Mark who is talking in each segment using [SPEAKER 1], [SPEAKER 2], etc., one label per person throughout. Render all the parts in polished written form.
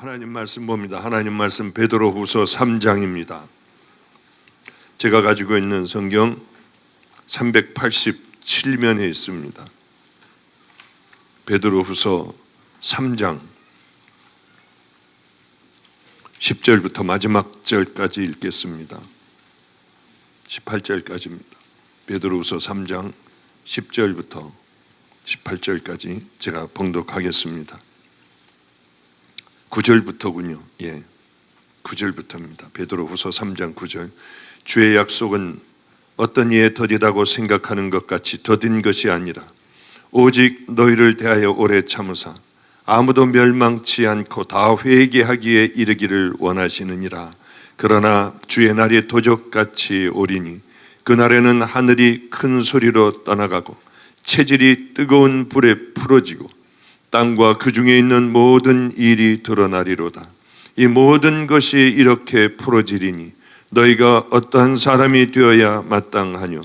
[SPEAKER 1] 하나님 말씀 봅니다. 하나님 말씀 베드로후서 3장입니다. 제가 가지고 있는 성경 387면에 있습니다. 베드로후서 3장 10절부터 마지막 절까지 읽겠습니다. 18절까지입니다. 베드로후서 3장 10절부터 18절까지 제가 봉독하겠습니다. 9절부터군요. 9절부터입니다. 베드로후서 3장 9절. 주의 약속은 어떤 이에 더디다고 생각하는 것 같이 더딘 것이 아니라 오직 너희를 대하여 오래 참으사 아무도 멸망치 않고 다 회개하기에 이르기를 원하시느니라. 그러나 주의 날이 도적같이 오리니 그날에는 하늘이 큰 소리로 떠나가고 체질이 뜨거운 불에 풀어지고 땅과 그 중에 있는 모든 일이 드러나리로다. 이 모든 것이 이렇게 풀어지리니 너희가 어떠한 사람이 되어야 마땅하뇨.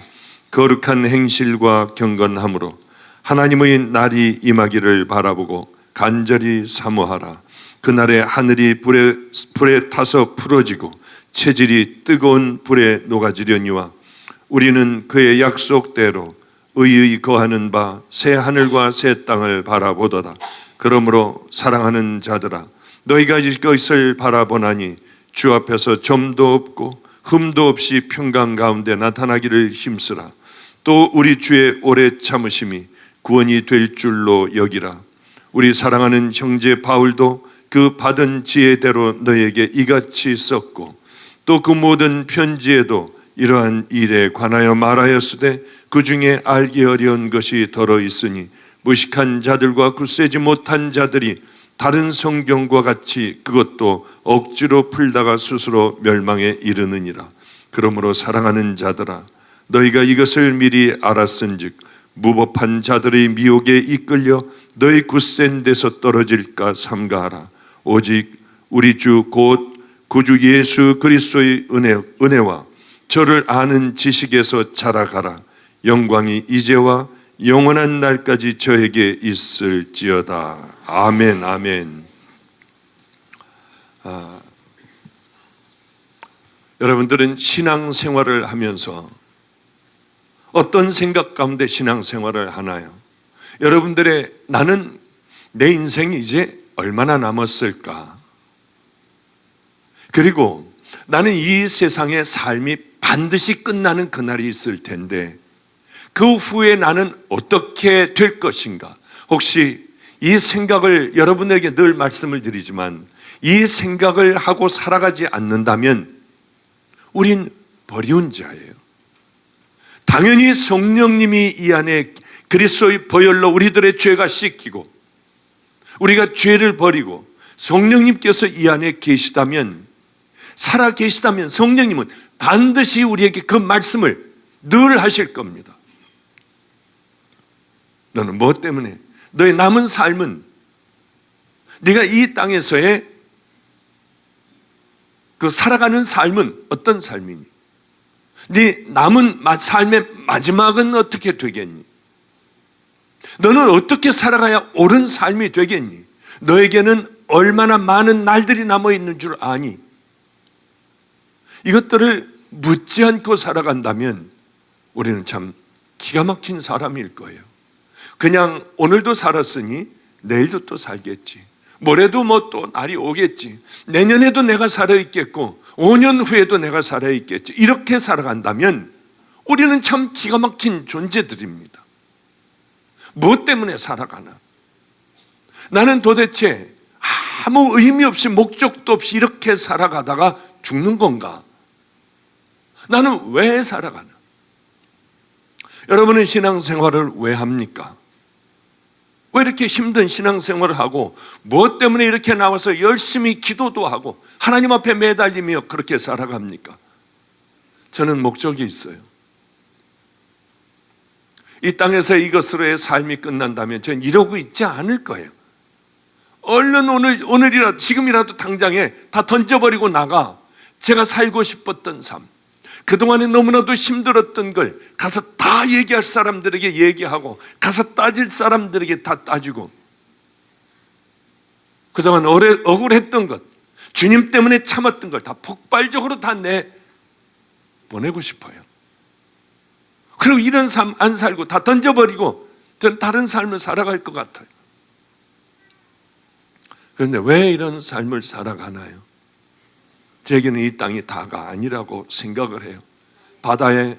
[SPEAKER 1] 거룩한 행실과 경건함으로 하나님의 날이 임하기를 바라보고 간절히 사모하라. 그날에 하늘이 불에 타서 풀어지고 체질이 뜨거운 불에 녹아지려니와 우리는 그의 약속대로 의의 거하는 바 새 하늘과 새 땅을 바라보도다. 그러므로 사랑하는 자들아, 너희가 이것을 바라보나니 주 앞에서 점도 없고 흠도 없이 평강 가운데 나타나기를 힘쓰라. 또 우리 주의 오래 참으심이 구원이 될 줄로 여기라. 우리 사랑하는 형제 바울도 그 받은 지혜대로 너에게 이같이 썼고 또 그 모든 편지에도 이러한 일에 관하여 말하였으되 그 중에 알기 어려운 것이 더러 있으니 무식한 자들과 굳세지 못한 자들이 다른 성경과 같이 그것도 억지로 풀다가 스스로 멸망에 이르느니라. 그러므로 사랑하는 자들아, 너희가 이것을 미리 알았은즉 무법한 자들의 미혹에 이끌려 너희 굳센 데서 떨어질까 삼가하라. 오직 우리 주 곧 구주 예수 그리스도의 은혜와 저를 아는 지식에서 자라가라. 영광이 이제와 영원한 날까지 저에게 있을지어다. 아멘. 아멘. 여러분들은 신앙생활을 하면서 어떤 생각 가운데 신앙생활을 하나요? 여러분들의 나는 내 인생이 이제 얼마나 남았을까? 그리고 나는 이 세상의 삶이 반드시 끝나는 그날이 있을 텐데 그 후에 나는 어떻게 될 것인가? 혹시 이 생각을 여러분에게 늘 말씀을 드리지만 이 생각을 하고 살아가지 않는다면 우린 버리운 자예요. 당연히 성령님이 이 안에 그리스도의 보혈로 우리들의 죄가 씻기고 우리가 죄를 버리고 성령님께서 이 안에 계시다면 살아 계시다면 성령님은 반드시 우리에게 그 말씀을 늘 하실 겁니다. 너는 무엇 때문에? 너의 남은 삶은 네가 이 땅에서의 그 살아가는 삶은 어떤 삶이니? 네 남은 삶의 마지막은 어떻게 되겠니? 너는 어떻게 살아가야 옳은 삶이 되겠니? 너에게는 얼마나 많은 날들이 남아있는 줄 아니? 이것들을 묻지 않고 살아간다면 우리는 참 기가 막힌 사람일 거예요. 그냥 오늘도 살았으니 내일도 또 살겠지. 모레도 뭐 또 날이 오겠지. 내년에도 내가 살아있겠고 5년 후에도 내가 살아있겠지. 이렇게 살아간다면 우리는 참 기가 막힌 존재들입니다. 무엇 때문에 살아가나? 나는 도대체 아무 의미 없이 목적도 없이 이렇게 살아가다가 죽는 건가? 나는 왜 살아가나? 여러분은 신앙생활을 왜 합니까? 왜 이렇게 힘든 신앙생활을 하고 무엇 때문에 이렇게 나와서 열심히 기도도 하고 하나님 앞에 매달리며 그렇게 살아갑니까? 저는 목적이 있어요. 이 땅에서 이것으로의 삶이 끝난다면 저는 이러고 있지 않을 거예요. 얼른 오늘이라도 지금이라도 당장에 다 던져버리고 나가 제가 살고 싶었던 삶, 그동안에 너무나도 힘들었던 걸 가서 다 얘기할 사람들에게 얘기하고 가서 따질 사람들에게 다 따지고 그동안 오래 억울했던 것, 주님 때문에 참았던 걸 다 폭발적으로 다 보내고 싶어요. 그리고 이런 삶 안 살고 다 던져버리고 저는 다른 삶을 살아갈 것 같아요. 그런데 왜 이런 삶을 살아가나요? 제게는 이 땅이 다가 아니라고 생각을 해요. 바다에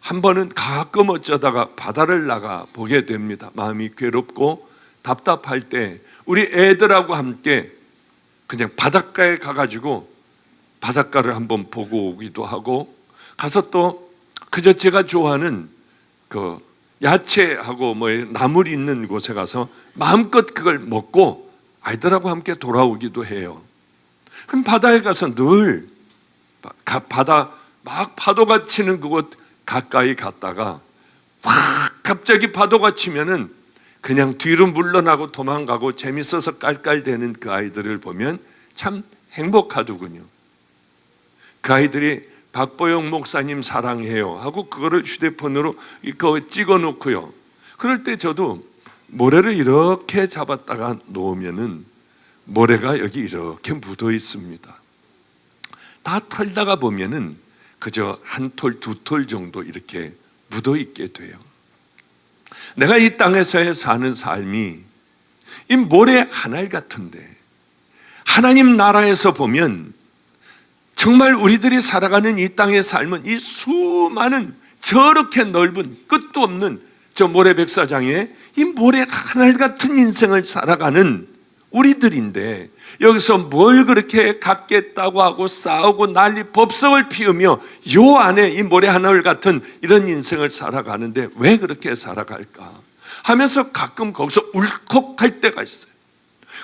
[SPEAKER 1] 한 번은 가끔 어쩌다가 바다를 나가 보게 됩니다. 마음이 괴롭고 답답할 때 우리 애들하고 함께 그냥 바닷가에 가가지고 바닷가를 한번 보고 오기도 하고, 가서 또 그저 제가 좋아하는 그 야채하고 뭐 나물 있는 곳에 가서 마음껏 그걸 먹고 아이들하고 함께 돌아오기도 해요. 그럼 바다에 가서 늘 바다 막 파도가 치는 그곳 가까이 갔다가 확 갑자기 파도가 치면은 그냥 뒤로 물러나고 도망가고 재밌어서 깔깔대는 그 아이들을 보면 참 행복하더군요. 그 아이들이 박보영 목사님 사랑해요 하고 그거를 휴대폰으로 찍어 놓고요. 그럴 때 저도 모래를 이렇게 잡았다가 놓으면은 모래가 여기 이렇게 묻어 있습니다. 다 털다가 보면은 그저 한 톨, 두 톨 정도 이렇게 묻어 있게 돼요. 내가 이 땅에서 사는 삶이 이 모래 하늘 같은데, 하나님 나라에서 보면 정말 우리들이 살아가는 이 땅의 삶은 이 수많은 저렇게 넓은 끝도 없는 저 모래백사장에 이 모래 하늘 같은 인생을 살아가는 우리들인데, 여기서 뭘 그렇게 갖겠다고 하고 싸우고 난리 법석을 피우며 요 안에 이 모래 하늘 같은 이런 인생을 살아가는데 왜 그렇게 살아갈까 하면서 가끔 거기서 울컥할 때가 있어요.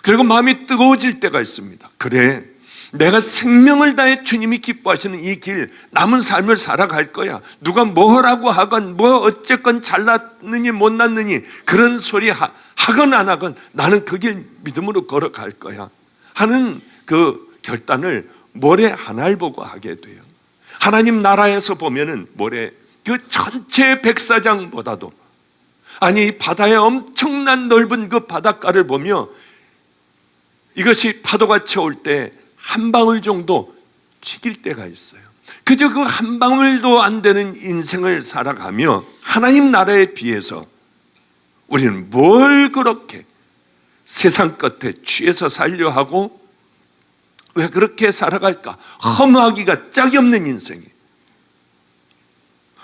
[SPEAKER 1] 그리고 마음이 뜨거워질 때가 있습니다. 그래, 내가 생명을 다해 주님이 기뻐하시는 이 길, 남은 삶을 살아갈 거야. 누가 뭐라고 하건 뭐 어쨌건 잘났느니 못났느니 그런 소리 하건 안 하건 나는 그 길 믿음으로 걸어갈 거야 하는 그 결단을 모래 하늘 보고 하게 돼요. 하나님 나라에서 보면은 모래 그 전체 백사장보다도, 아니 바다의 엄청난 넓은 그 바닷가를 보며 이것이 파도가 쳐올 때 한 방울 정도 튀길 때가 있어요. 그저 그 한 방울도 안 되는 인생을 살아가며 하나님 나라에 비해서 우리는 뭘 그렇게 세상 끝에 취해서 살려 하고 왜 그렇게 살아갈까? 허무하기가 짝이 없는 인생이,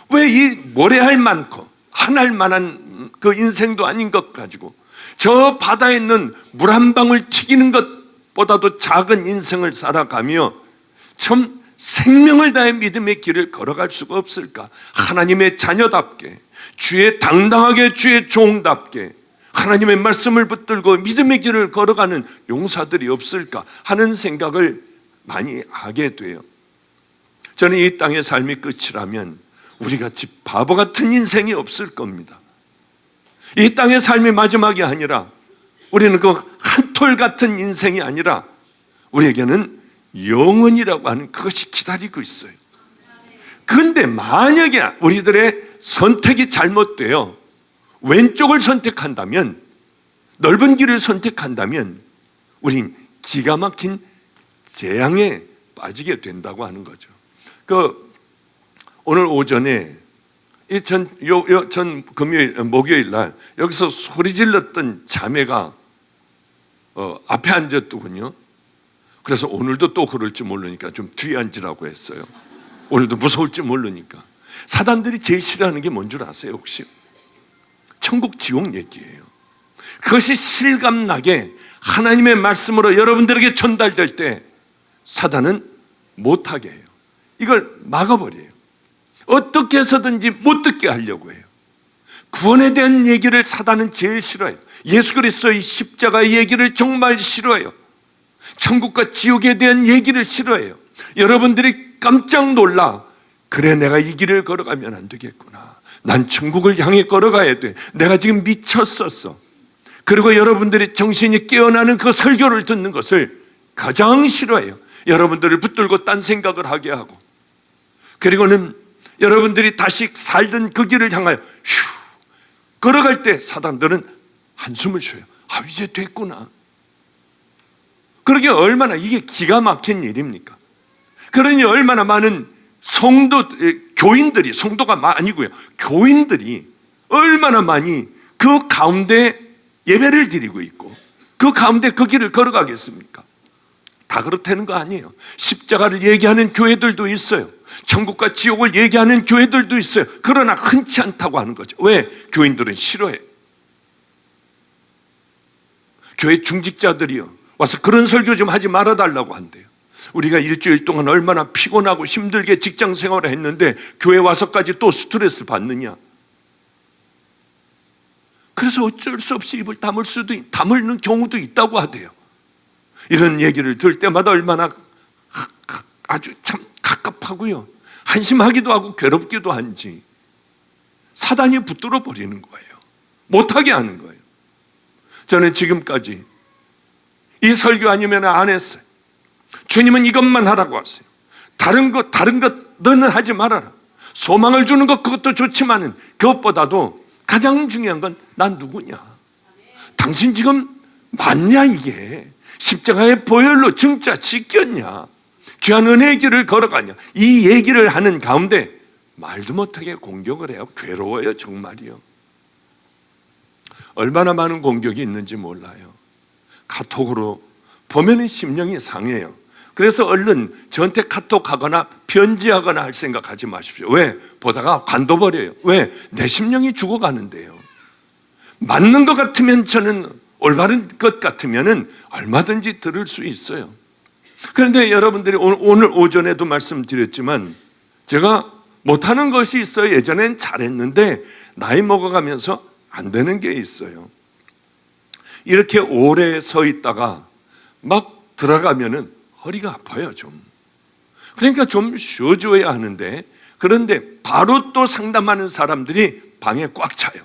[SPEAKER 1] 왜 이 모래알 많고 하늘 만한 그 인생도 아닌 것 가지고 저 바다에 있는 물 한 방울 튀기는 것보다도 작은 인생을 살아가며 참 생명을 다해 믿음의 길을 걸어갈 수가 없을까? 하나님의 자녀답게, 주의 당당하게 주의 종답게 하나님의 말씀을 붙들고 믿음의 길을 걸어가는 용사들이 없을까 하는 생각을 많이 하게 돼요. 저는 이 땅의 삶이 끝이라면 우리같이 바보 같은 인생이 없을 겁니다. 이 땅의 삶이 마지막이 아니라, 우리는 그 한 톨 같은 인생이 아니라 우리에게는 영원이라고 하는 그것이 기다리고 있어요. 그런데 만약에 우리들의 선택이 잘못되어 왼쪽을 선택한다면, 넓은 길을 선택한다면 우린 기가 막힌 재앙에 빠지게 된다고 하는 거죠. 오늘 오전에 전 금요일, 목요일 날 여기서 소리 질렀던 자매가 앞에 앉았더군요. 그래서 오늘도 또 그럴지 모르니까 좀 뒤에 앉으라고 했어요. 오늘도 무서울지 모르니까. 사단들이 제일 싫어하는 게 뭔 줄 아세요 혹시? 천국 지옥 얘기예요. 그것이 실감나게 하나님의 말씀으로 여러분들에게 전달될 때 사단은 못하게 해요. 이걸 막아버려요. 어떻게 해서든지 못 듣게 하려고 해요. 구원에 대한 얘기를 사단은 제일 싫어해요. 예수 그리스도의 십자가의 얘기를 정말 싫어해요. 천국과 지옥에 대한 얘기를 싫어해요. 여러분들이 깜짝 놀라, 그래 내가 이 길을 걸어가면 안 되겠구나, 난 천국을 향해 걸어가야 돼, 내가 지금 미쳤었어. 그리고 여러분들이 정신이 깨어나는 그 설교를 듣는 것을 가장 싫어해요. 여러분들을 붙들고 딴 생각을 하게 하고, 그리고는 여러분들이 다시 살던 그 길을 향하여 휴 걸어갈 때 사단들은 한숨을 쉬어요. 이제 됐구나. 그러게 얼마나 이게 기가 막힌 일입니까? 그러니 얼마나 많은 교인들이, 성도가 아니고요, 교인들이 얼마나 많이 그 가운데 예배를 드리고 있고 그 가운데 그 길을 걸어가겠습니까? 다 그렇다는 거 아니에요. 십자가를 얘기하는 교회들도 있어요. 천국과 지옥을 얘기하는 교회들도 있어요. 그러나 흔치 않다고 하는 거죠. 왜? 교인들은 싫어해요. 교회 중직자들이요, 와서 그런 설교 좀 하지 말아달라고 한대요. 우리가 일주일 동안 얼마나 피곤하고 힘들게 직장 생활을 했는데 교회 와서까지 또 스트레스 받느냐. 그래서 어쩔 수 없이 입을 다물는 경우도 있다고 하대요. 이런 얘기를 들을 때마다 얼마나 아주 참 갑갑하고요, 한심하기도 하고 괴롭기도 한지 사단이 붙들어 버리는 거예요. 못하게 하는 거예요. 저는 지금까지 이 설교 아니면 안 했어요. 주님은 이것만 하라고 하세요. 다른 것 너는 하지 말아라. 소망을 주는 것, 그것도 좋지만은 그것보다도 가장 중요한 건 난 누구냐, 당신 지금 맞냐, 이게 십자가의 보혈로 진짜 지켰냐, 귀한 은혜의 길을 걸어가냐, 이 얘기를 하는 가운데 말도 못하게 공격을 해요. 괴로워요, 정말이요. 얼마나 많은 공격이 있는지 몰라요. 카톡으로 보면은 심령이 상해요. 그래서 얼른 저한테 카톡하거나 편지하거나 할 생각하지 마십시오. 왜? 보다가 관둬버려요. 왜? 내 심령이 죽어가는데요. 맞는 것 같으면, 저는 올바른 것 같으면 얼마든지 들을 수 있어요. 그런데 여러분들이 오늘 오전에도 말씀드렸지만 제가 못하는 것이 있어요. 예전엔 잘했는데 나이 먹어가면서 안 되는 게 있어요. 이렇게 오래 서 있다가 막 들어가면은 허리가 아파요, 좀. 그러니까 좀 쉬어줘야 하는데, 그런데 바로 또 상담하는 사람들이 방에 꽉 차요.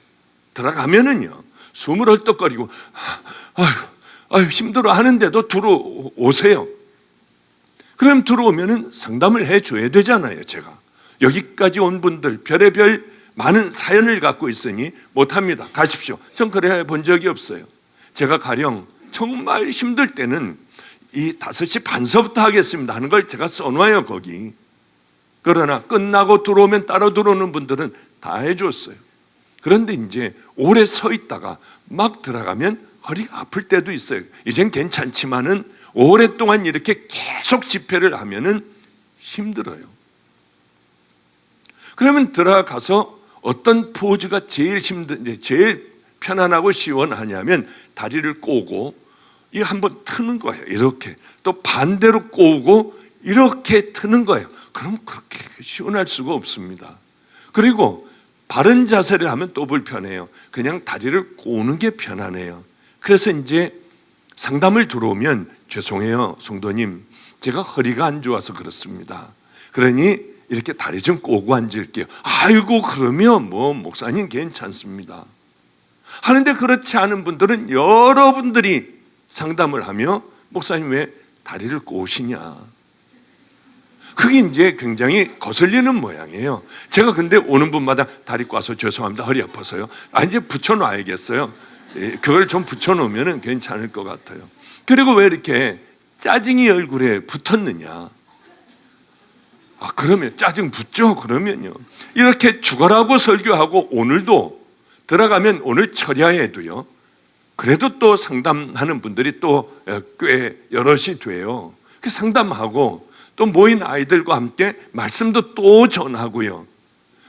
[SPEAKER 1] 들어가면은요, 숨을 헐떡거리고 아유 힘들어 하는데도 들어오세요. 그럼 들어오면은 상담을 해줘야 되잖아요. 제가 여기까지 온 분들 별의별 많은 사연을 갖고 있으니 못합니다, 가십시오. 전 그래 본 적이 없어요. 제가 가령 정말 힘들 때는 이 5시 반서부터 하겠습니다 하는 걸 제가 써놔요, 거기. 그러나 끝나고 들어오면 따로 들어오는 분들은 다 해줬어요. 그런데 이제 오래 서 있다가 막 들어가면 허리가 아플 때도 있어요. 이젠 괜찮지만은 오랫동안 이렇게 계속 집회를 하면은 힘들어요. 그러면 들어가서 어떤 포즈가 제일 편안하고 시원하냐면 다리를 꼬고 이 한번 트는 거예요. 이렇게 또 반대로 꼬고 이렇게 트는 거예요. 그럼 그렇게 시원할 수가 없습니다. 그리고 바른 자세를 하면 또 불편해요. 그냥 다리를 꼬는 게 편하네요. 그래서 이제 상담을 들어오면 죄송해요, 성도님, 제가 허리가 안 좋아서 그렇습니다. 그러니 이렇게 다리 좀 꼬고 앉을게요. 아이고, 그러면 뭐 목사님 괜찮습니다 하는데, 그렇지 않은 분들은 여러분들이 상담을 하며 목사님 왜 다리를 꼬시냐, 그게 이제 굉장히 거슬리는 모양이에요. 제가 근데 오는 분마다 다리 꽈서 죄송합니다, 허리 아파서요. 이제 붙여놔야겠어요. 그걸 좀 붙여놓으면 괜찮을 것 같아요. 그리고 왜 이렇게 짜증이 얼굴에 붙었느냐, 그러면 짜증 붙죠. 그러면요, 이렇게 죽어라고 설교하고 오늘도 들어가면 오늘 철야에도요, 그래도 또 상담하는 분들이 또 꽤 여럿이 돼요. 그 상담하고 또 모인 아이들과 함께 말씀도 또 전하고요.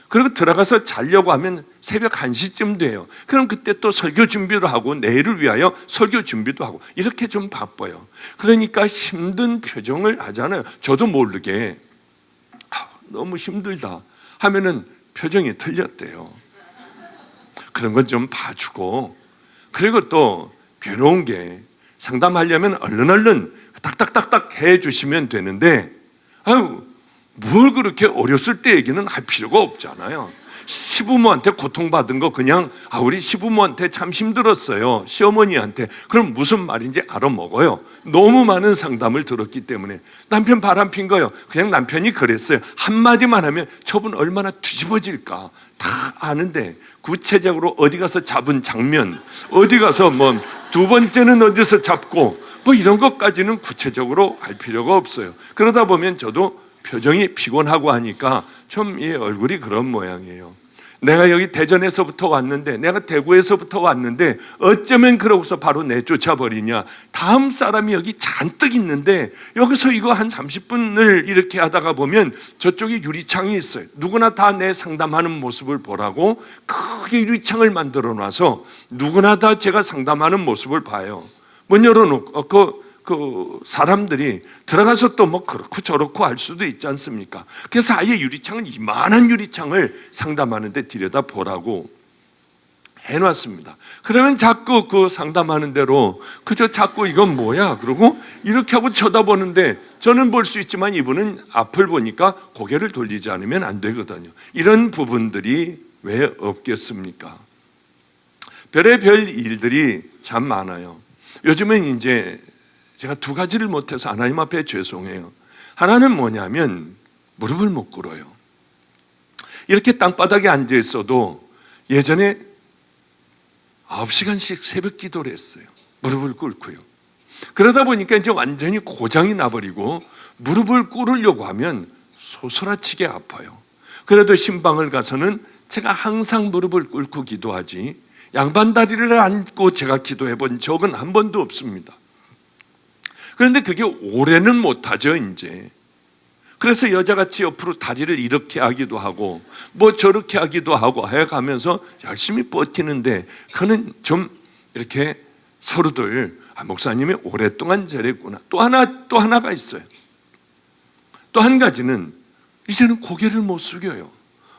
[SPEAKER 1] 그리고 들어가서 자려고 하면 새벽 1시쯤 돼요. 그럼 그때 또 설교 준비도 하고 내일을 위하여 설교 준비도 하고 이렇게 좀 바빠요. 그러니까 힘든 표정을 하잖아요. 저도 모르게 너무 힘들다 하면은 표정이 틀렸대요. 그런 건 좀 봐주고, 그리고 또 괴로운 게 상담하려면 얼른 딱딱딱딱 해주시면 되는데, 뭘 그렇게 어렸을 때 얘기는 할 필요가 없잖아요. 시부모한테 고통받은 거 그냥 우리 시부모한테 참 힘들었어요, 시어머니한테, 그럼 무슨 말인지 알아먹어요. 너무 많은 상담을 들었기 때문에. 남편 바람핀 거요, 그냥 남편이 그랬어요 한마디만 하면 저분 얼마나 뒤집어질까 다 아는데, 구체적으로 어디 가서 잡은 장면, 어디 가서 뭐 두 번째는 어디서 잡고 뭐 이런 것까지는 구체적으로 알 필요가 없어요. 그러다 보면 저도 표정이 피곤하고 하니까 좀 이 얼굴이 그런 모양이에요. 내가 여기 대전에서부터 왔는데, 내가 대구에서부터 왔는데 어쩌면 그러고서 바로 내쫓아 버리냐. 다음 사람이 여기 잔뜩 있는데 여기서 이거 한 30분을 이렇게 하다가 보면 저쪽에 유리창이 있어요. 누구나 다 내 상담하는 모습을 보라고 크게 유리창을 만들어 놔서 누구나 다 제가 상담하는 모습을 봐요. 문 열어놓고 그 사람들이 들어가서 또 뭐 그렇고 저렇고 할 수도 있지 않습니까? 그래서 아예 유리창을, 이만한 유리창을 상담하는데 들여다 보라고 해놨습니다. 그러면 자꾸 그 상담하는 대로 그저 자꾸 이건 뭐야? 그러고 이렇게 하고 쳐다보는데 저는 볼 수 있지만 이분은 앞을 보니까 고개를 돌리지 않으면 안 되거든요. 이런 부분들이 왜 없겠습니까? 별의별 일들이 참 많아요. 요즘은 이제 제가 두 가지를 못해서 하나님 앞에 죄송해요. 하나는 뭐냐면 무릎을 못 꿇어요. 이렇게 땅바닥에 앉아 있어도 예전에 9시간씩 새벽 기도를 했어요. 무릎을 꿇고요. 그러다 보니까 이제 완전히 고장이 나버리고 무릎을 꿇으려고 하면 소스라치게 아파요. 그래도 신방을 가서는 제가 항상 무릎을 꿇고 기도하지 양반다리를 안고 제가 기도해 본 적은 한 번도 없습니다. 그런데 그게 오래는 못하죠 이제. 그래서 여자같이 옆으로 다리를 이렇게 하기도 하고 뭐 저렇게 하기도 하고 해가면서 열심히 버티는데, 그는 좀 이렇게 서로들 목사님이 오랫동안 저랬구나. 또 하나가 있어요. 또 한 가지는 이제는 고개를 못 숙여요.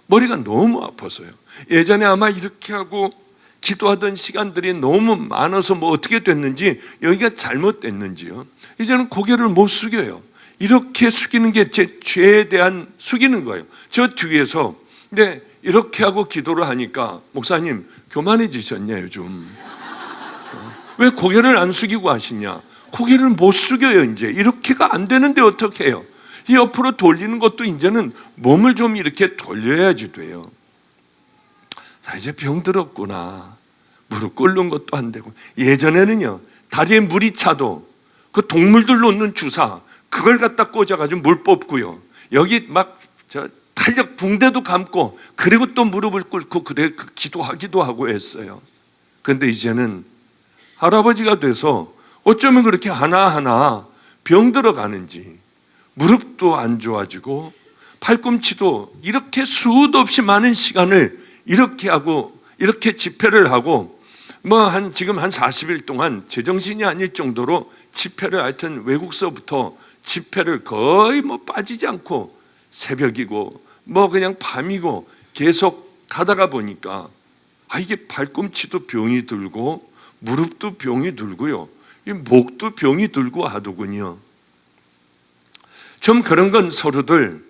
[SPEAKER 1] 머리가 너무 아파서요. 예전에 아마 이렇게 하고 기도하던 시간들이 너무 많아서 뭐 어떻게 됐는지, 여기가 잘못됐는지요, 이제는 고개를 못 숙여요. 이렇게 숙이는 게 제 죄에 대한 숙이는 거예요. 저 뒤에서 근데 이렇게 하고 기도를 하니까 목사님 교만해지셨냐 요즘? 왜 고개를 안 숙이고 하시냐? 고개를 못 숙여요. 이제 이렇게가 안 되는데 어떻게 해요? 이 옆으로 돌리는 것도 이제는 몸을 좀 이렇게 돌려야지 돼요. 자, 이제 병들었구나. 무릎 꿇는 것도 안 되고. 예전에는요, 다리에 물이 차도 그 동물들 놓는 주사 그걸 갖다 꽂아가지고 물 뽑고요, 여기 막 탄력 붕대도 감고 그리고 또 무릎을 꿇고 그래 기도하기도 하고 했어요. 그런데 이제는 할아버지가 돼서 어쩌면 그렇게 하나하나 병들어 가는지 무릎도 안 좋아지고 팔꿈치도 이렇게 수도 없이 많은 시간을 이렇게 하고 이렇게 집회를 하고 뭐 지금 한 40일 동안 제정신이 아닐 정도로 집회를, 하여튼 외국서부터 집회를 거의 뭐 빠지지 않고 새벽이고 뭐 그냥 밤이고 계속 가다가 보니까 이게 팔꿈치도 병이 들고 무릎도 병이 들고요, 이 목도 병이 들고 하더군요. 좀 그런 건 서로들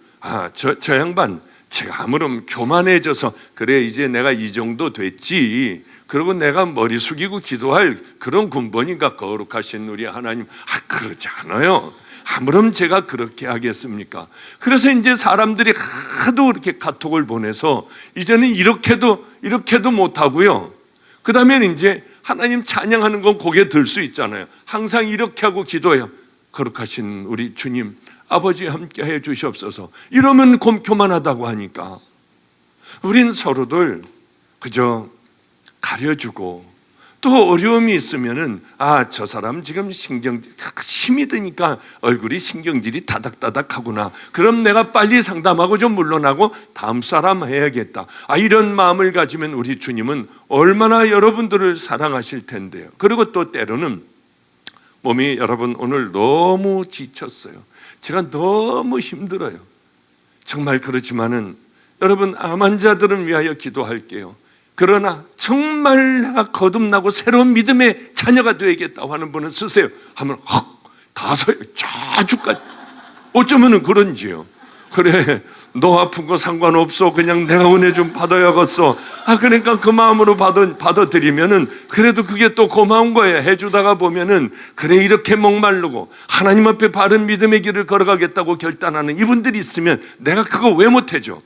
[SPEAKER 1] 저 양반 제가 아무렴 교만해져서 그래 이제 내가 이 정도 됐지, 그리고 내가 머리 숙이고 기도할 그런 군번인가 거룩하신 우리 하나님, 그러지 않아요. 아무렴 제가 그렇게 하겠습니까? 그래서 이제 사람들이 하도 이렇게 카톡을 보내서 이제는 이렇게도 못하고요, 그 다음에 이제 하나님 찬양하는 건 고개 들 수 있잖아요. 항상 이렇게 하고 기도해요. 거룩하신 우리 주님 아버지 함께 해 주시옵소서. 이러면 교만하다고 하니까 우린 서로들 그저 가려주고, 또 어려움이 있으면은 저 사람 지금 힘이 드니까 얼굴이 신경질이 다닥다닥하구나, 그럼 내가 빨리 상담하고 좀 물러나고 다음 사람 해야겠다. 이런 마음을 가지면 우리 주님은 얼마나 여러분들을 사랑하실 텐데요. 그리고 또 때로는 몸이, 여러분 오늘 너무 지쳤어요. 제가 너무 힘들어요. 정말 그렇지만은 여러분 암 환자들은 위하여 기도할게요. 그러나 정말 내가 거듭나고 새로운 믿음의 자녀가 되겠다고 하는 분은 쓰세요. 하면 다 서요. 저주까지. 어쩌면은 그런지요. 그래 너 아픈 거 상관없어, 그냥 내가 은혜 좀 받아야겠어. 그러니까 그 마음으로 받아들이면은 그래도 그게 또 고마운 거예요. 해주다가 보면은 그래 이렇게 목마르고 하나님 앞에 바른 믿음의 길을 걸어가겠다고 결단하는 이분들이 있으면 내가 그거 왜 못해줘?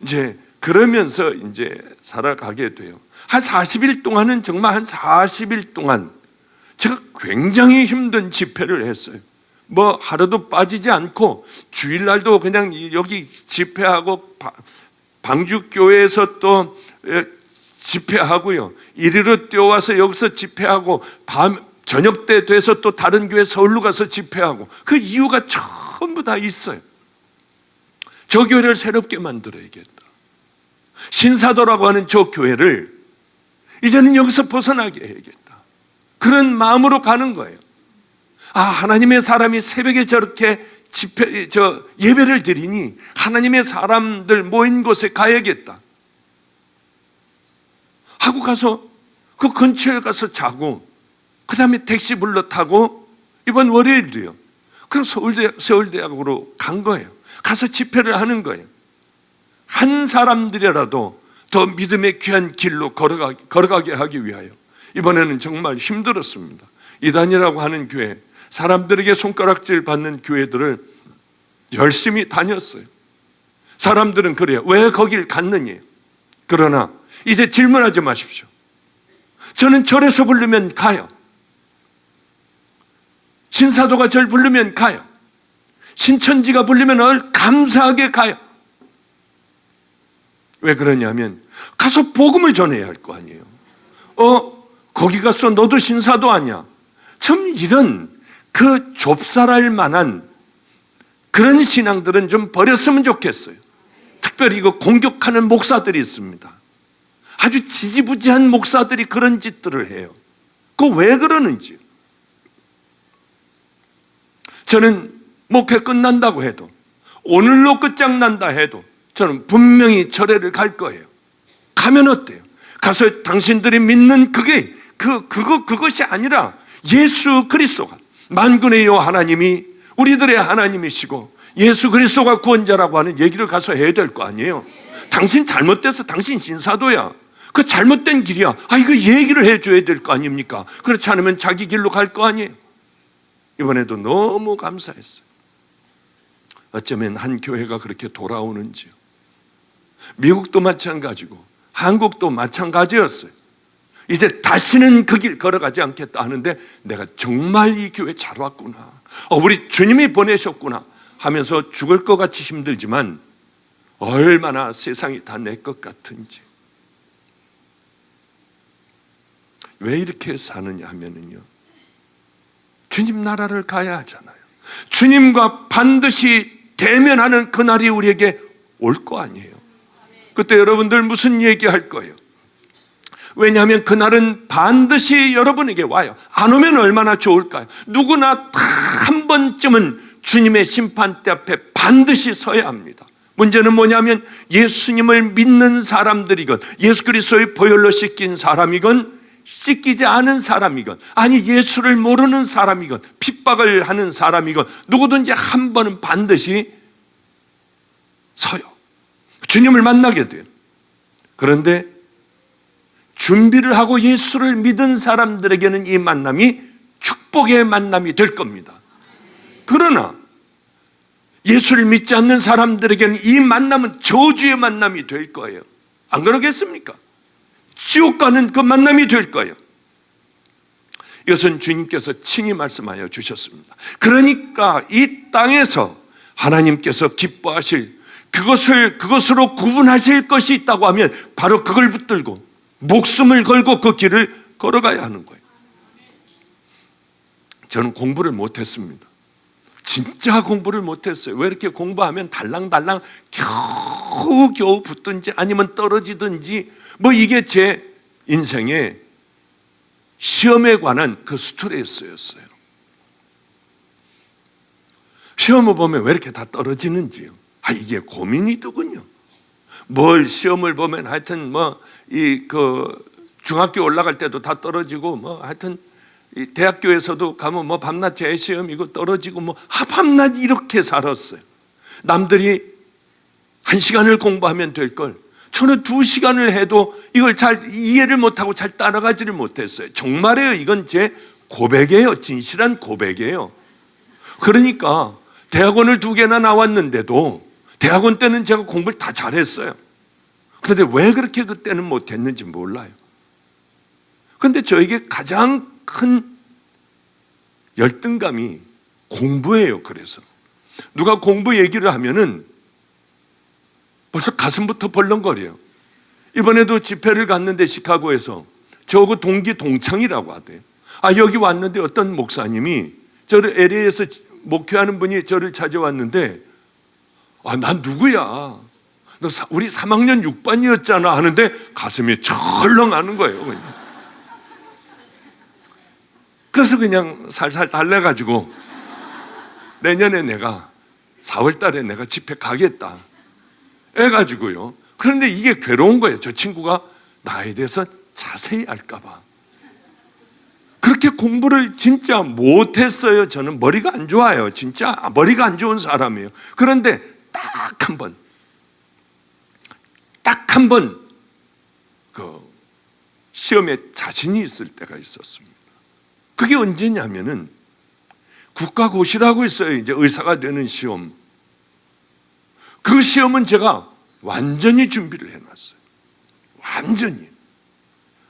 [SPEAKER 1] 이제 그러면서 이제 살아가게 돼요. 한 40일 동안은 정말 한 40일 동안 제가 굉장히 힘든 집회를 했어요. 뭐 하루도 빠지지 않고 주일날도 그냥 여기 집회하고 방주교회에서 또 집회하고요. 이리로 뛰어와서 여기서 집회하고 저녁 때 돼서 또 다른 교회 서울로 가서 집회하고 그 이유가 전부 다 있어요. 저 교회를 새롭게 만들어야겠다. 신사도라고 하는 저 교회를 이제는 여기서 벗어나게 해야겠다. 그런 마음으로 가는 거예요. 하나님의 사람이 새벽에 저렇게 예배를 드리니 하나님의 사람들 모인 곳에 가야겠다 하고 가서 그 근처에 가서 자고 그 다음에 택시 불러 타고 이번 월요일도요. 그럼 서울대학으로 간 거예요. 가서 집회를 하는 거예요. 한 사람들이라도 더 믿음의 귀한 길로 걸어가게 하기 위하여 이번에는 정말 힘들었습니다. 이단이라고 하는 교회, 사람들에게 손가락질 받는 교회들을 열심히 다녔어요. 사람들은 그래요. 왜 거길 갔느냐? 그러나 이제 질문하지 마십시오. 저는 절에서 부르면 가요. 신사도가 절 부르면 가요. 신천지가 부르면 감사하게 가요. 왜 그러냐면 가서 복음을 전해야 할 거 아니에요. 거기 가서 너도 신사도 아니야. 참 이런 그 좁쌀할 만한 그런 신앙들은 좀 버렸으면 좋겠어요. 특별히 이거 공격하는 목사들이 있습니다. 아주 지지부지한 목사들이 그런 짓들을 해요. 그거 왜 그러는지. 저는 목회 끝난다고 해도 오늘로 끝장난다 해도 저는 분명히 절에를 갈 거예요. 가면 어때요? 가서 당신들이 믿는 그것이 아니라 예수 그리스도가 만군의 여호와 하나님이 우리들의 하나님이시고 예수 그리스도가 구원자라고 하는 얘기를 가서 해야 될 거 아니에요. 당신 잘못돼서 당신 신사도야. 그 잘못된 길이야. 이거 얘기를 해줘야 될 거 아닙니까? 그렇지 않으면 자기 길로 갈 거 아니에요. 이번에도 너무 감사했어요. 어쩌면 한 교회가 그렇게 돌아오는지요. 미국도 마찬가지고 한국도 마찬가지였어요. 이제 다시는 그 길 걸어가지 않겠다 하는데 내가 정말 이 교회 잘 왔구나. 우리 주님이 보내셨구나 하면서 죽을 것 같이 힘들지만 얼마나 세상이 다 내 것 같은지. 왜 이렇게 사느냐 하면은요, 주님 나라를 가야 하잖아요. 주님과 반드시 대면하는 그날이 우리에게 올 거 아니에요. 그때 여러분들 무슨 얘기할 거예요? 왜냐하면 그날은 반드시 여러분에게 와요. 안 오면 얼마나 좋을까요? 누구나 다 한 번쯤은 주님의 심판대 앞에 반드시 서야 합니다. 문제는 뭐냐면 예수님을 믿는 사람들이건 예수 그리스도의 보혈로 씻긴 사람이건 씻기지 않은 사람이건 아니 예수를 모르는 사람이건 핍박을 하는 사람이건 누구든지 한 번은 반드시 서요. 주님을 만나게 돼요. 그런데 준비를 하고 예수를 믿은 사람들에게는 이 만남이 축복의 만남이 될 겁니다. 그러나 예수를 믿지 않는 사람들에게는 이 만남은 저주의 만남이 될 거예요. 안 그러겠습니까? 지옥 가는 그 만남이 될 거예요. 이것은 주님께서 친히 말씀하여 주셨습니다. 그러니까 이 땅에서 하나님께서 기뻐하실 그것으로 구분하실 것이 있다고 하면 바로 그걸 붙들고 목숨을 걸고 그 길을 걸어가야 하는 거예요. 저는 공부를 못했습니다. 진짜 공부를 못했어요. 왜 이렇게 공부하면 달랑달랑 겨우 붙든지 아니면 떨어지든지 뭐 이게 제 인생의 시험에 관한 그 스트레스였어요. 시험을 보면 왜 이렇게 다 떨어지는지요. 이게 고민이더군요. 뭘 시험을 보면 하여튼 중학교 올라갈 때도 다 떨어지고 하여튼 이 대학교에서도 가면 밤낮 재시험이고 떨어지고 밤낮 이렇게 살았어요. 남들이 1시간을 공부하면 될 걸 저는 2시간을 해도 이걸 잘 이해를 못하고 잘 따라가지를 못했어요. 정말이에요. 이건 제 고백이에요. 진실한 고백이에요. 그러니까 대학원을 2개나 나왔는데도 대학원 때는 제가 공부를 다 잘했어요. 그런데 왜 그렇게 그때는 못했는지 몰라요. 그런데 저에게 가장 큰 열등감이 공부예요. 그래서 누가 공부 얘기를 하면은 벌써 가슴부터 벌렁거려요. 이번에도 집회를 갔는데 시카고에서 저하고 동기 동창이라고 하대요. 여기 왔는데 어떤 목사님이 저를 LA에서 목회하는 분이 저를 찾아왔는데 난 누구야? 너 우리 3학년 6반이었잖아 하는데 가슴이 철렁하는 거예요. 그래서 그냥 살살 달래가지고 내년에 내가 4월 달에 내가 집회 가겠다 해가지고요. 그런데 이게 괴로운 거예요. 저 친구가 나에 대해서 자세히 알까 봐. 그렇게 공부를 진짜 못했어요. 저는 머리가 안 좋아요. 진짜 머리가 안 좋은 사람이에요. 그런데 딱 한 번 그 시험에 자신이 있을 때가 있었습니다. 그게 언제냐면은 국가고시라고 있어요. 이제 의사가 되는 시험. 그 시험은 제가 완전히 준비를 해놨어요. 완전히.